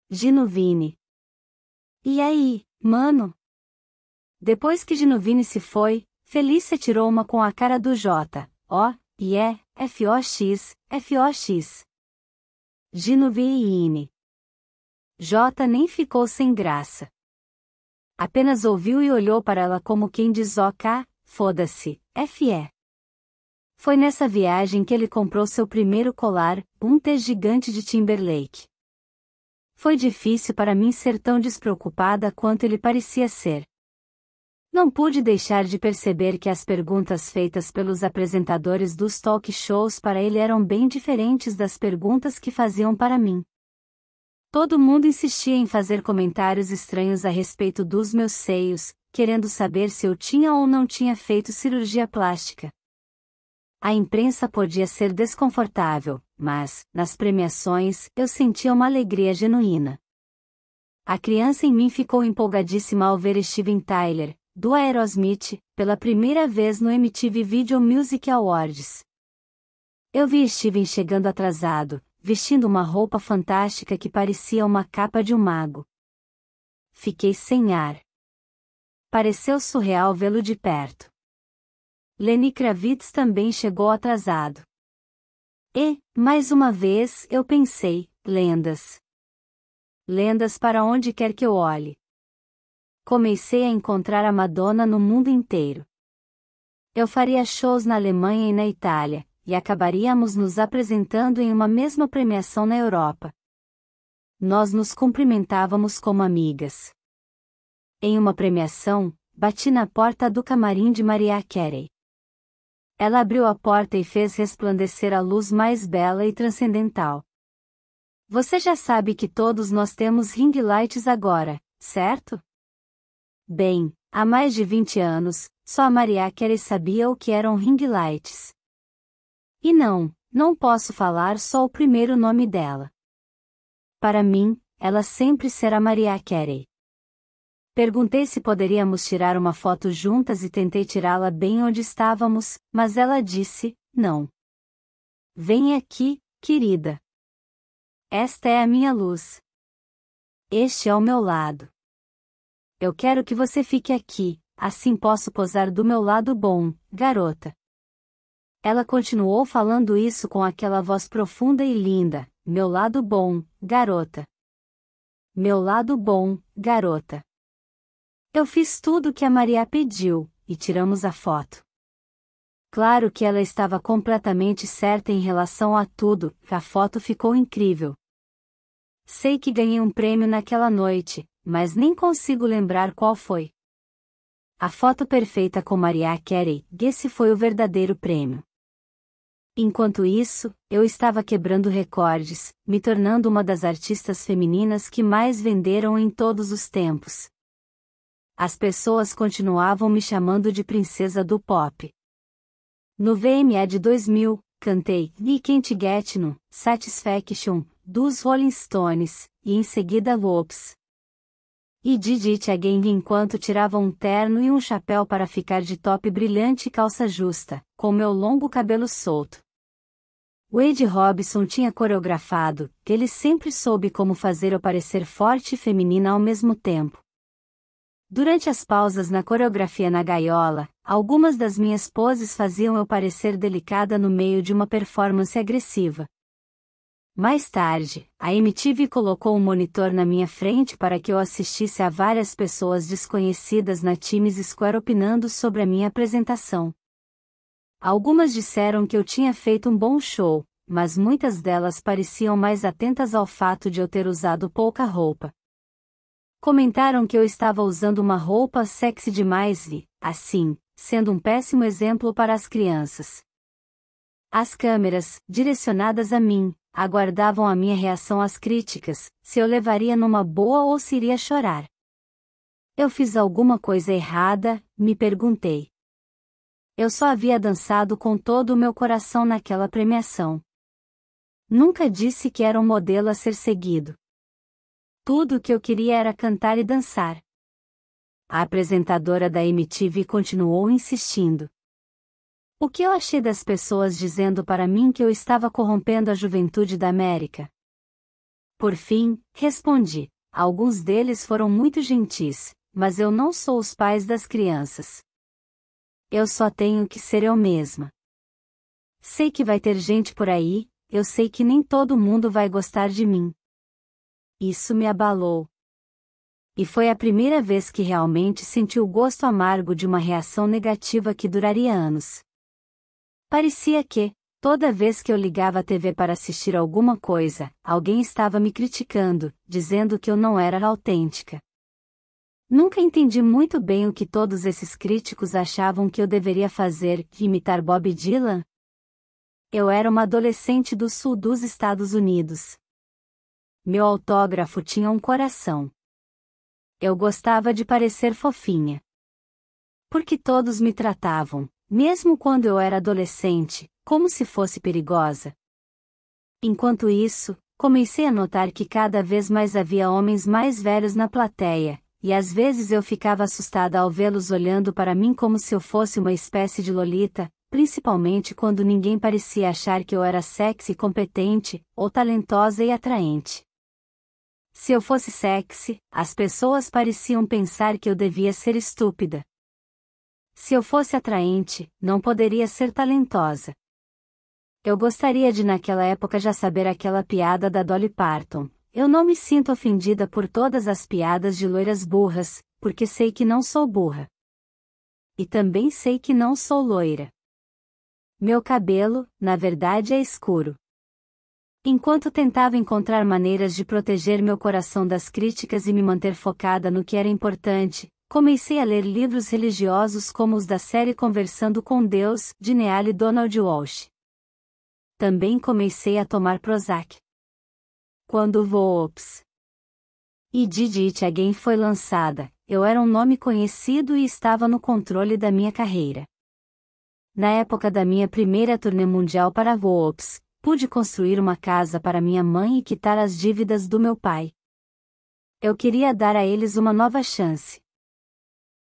Ginuvini. E aí, mano? Depois que Ginuvini se foi, Felícia tirou uma com a cara do J, ó, e é, FOX, FOX. Ginuviine. J nem ficou sem graça. Apenas ouviu e olhou para ela como quem diz OK, foda-se, FE. Foi nessa viagem que ele comprou seu primeiro colar, um T gigante de Timberlake. Foi difícil para mim ser tão despreocupada quanto ele parecia ser. Não pude deixar de perceber que as perguntas feitas pelos apresentadores dos talk shows para ele eram bem diferentes das perguntas que faziam para mim. Todo mundo insistia em fazer comentários estranhos a respeito dos meus seios, querendo saber se eu tinha ou não tinha feito cirurgia plástica. A imprensa podia ser desconfortável, mas, nas premiações, eu sentia uma alegria genuína. A criança em mim ficou empolgadíssima ao ver Steven Tyler, do Aerosmith, pela primeira vez no MTV Video Music Awards. Eu vi Steven chegando atrasado, vestindo uma roupa fantástica que parecia uma capa de um mago. Fiquei sem ar. Pareceu surreal vê-lo de perto. Lenny Kravitz também chegou atrasado. E, mais uma vez, eu pensei, lendas. Lendas para onde quer que eu olhe. Comecei a encontrar a Madonna no mundo inteiro. Eu faria shows na Alemanha e na Itália, e acabaríamos nos apresentando em uma mesma premiação na Europa. Nós nos cumprimentávamos como amigas. Em uma premiação, bati na porta do camarim de Mariah Carey. Ela abriu a porta e fez resplandecer a luz mais bela e transcendental. Você já sabe que todos nós temos ring lights agora, certo? Bem, há mais de 20 anos, só a Mariah Carey sabia o que eram ring lights. E não posso falar só o primeiro nome dela. Para mim, ela sempre será Mariah Carey. Perguntei se poderíamos tirar uma foto juntas e tentei tirá-la bem onde estávamos, mas ela disse, não. Vem aqui, querida. Esta é a minha luz. Este é o meu lado. Eu quero que você fique aqui, assim posso posar do meu lado bom, garota. Ela continuou falando isso com aquela voz profunda e linda, meu lado bom, garota. Meu lado bom, garota. Eu fiz tudo o que a Maria pediu, e tiramos a foto. Claro que ela estava completamente certa em relação a tudo, a foto ficou incrível. Sei que ganhei um prêmio naquela noite, mas nem consigo lembrar qual foi. A foto perfeita com Mariah Carey, esse foi o verdadeiro prêmio. Enquanto isso, eu estava quebrando recordes, me tornando uma das artistas femininas que mais venderam em todos os tempos. As pessoas continuavam me chamando de princesa do pop. No VMA de 2000, cantei We Can't Get No Satisfaction, dos Rolling Stones, e em seguida Lopes. E Did It Again enquanto tirava um terno e um chapéu para ficar de top brilhante e calça justa, com meu longo cabelo solto. Wade Robson tinha coreografado, ele sempre soube como fazer eu parecer forte e feminina ao mesmo tempo. Durante as pausas na coreografia na gaiola, algumas das minhas poses faziam eu parecer delicada no meio de uma performance agressiva. Mais tarde, a MTV colocou um monitor na minha frente para que eu assistisse a várias pessoas desconhecidas na Times Square opinando sobre a minha apresentação. Algumas disseram que eu tinha feito um bom show, mas muitas delas pareciam mais atentas ao fato de eu ter usado pouca roupa. Comentaram que eu estava usando uma roupa sexy demais e, assim, sendo um péssimo exemplo para as crianças. As câmeras, direcionadas a mim, aguardavam a minha reação às críticas, se eu levaria numa boa ou se iria chorar. Eu fiz alguma coisa errada, me perguntei. Eu só havia dançado com todo o meu coração naquela premiação. Nunca disse que era um modelo a ser seguido. Tudo o que eu queria era cantar e dançar. A apresentadora da MTV continuou insistindo. O que eu achei das pessoas dizendo para mim que eu estava corrompendo a juventude da América? Por fim, respondi. Alguns deles foram muito gentis, mas eu não sou os pais das crianças. Eu só tenho que ser eu mesma. Sei que vai ter gente por aí, eu sei que nem todo mundo vai gostar de mim. Isso me abalou. E foi a primeira vez que realmente senti o gosto amargo de uma reação negativa que duraria anos. Parecia que, toda vez que eu ligava a TV para assistir alguma coisa, alguém estava me criticando, dizendo que eu não era autêntica. Nunca entendi muito bem o que todos esses críticos achavam que eu deveria fazer, imitar Bob Dylan. Eu era uma adolescente do sul dos Estados Unidos. Meu autógrafo tinha um coração. Eu gostava de parecer fofinha. Porque todos me tratavam, mesmo quando eu era adolescente, como se fosse perigosa. Enquanto isso, comecei a notar que cada vez mais havia homens mais velhos na plateia, e às vezes eu ficava assustada ao vê-los olhando para mim como se eu fosse uma espécie de lolita, principalmente quando ninguém parecia achar que eu era sexy, competente, ou talentosa e atraente. Se eu fosse sexy, as pessoas pareciam pensar que eu devia ser estúpida. Se eu fosse atraente, não poderia ser talentosa. Eu gostaria de naquela época já saber aquela piada da Dolly Parton. Eu não me sinto ofendida por todas as piadas de loiras burras, porque sei que não sou burra. E também sei que não sou loira. Meu cabelo, na verdade, é escuro. Enquanto tentava encontrar maneiras de proteger meu coração das críticas e me manter focada no que era importante, comecei a ler livros religiosos como os da série Conversando com Deus, de Neale Donald Walsch. Também comecei a tomar Prozac. Quando Whoops! E Did It Again foi lançada, eu era um nome conhecido e estava no controle da minha carreira. Na época da minha primeira turnê mundial para Whoops, pude construir uma casa para minha mãe e quitar as dívidas do meu pai. Eu queria dar a eles uma nova chance.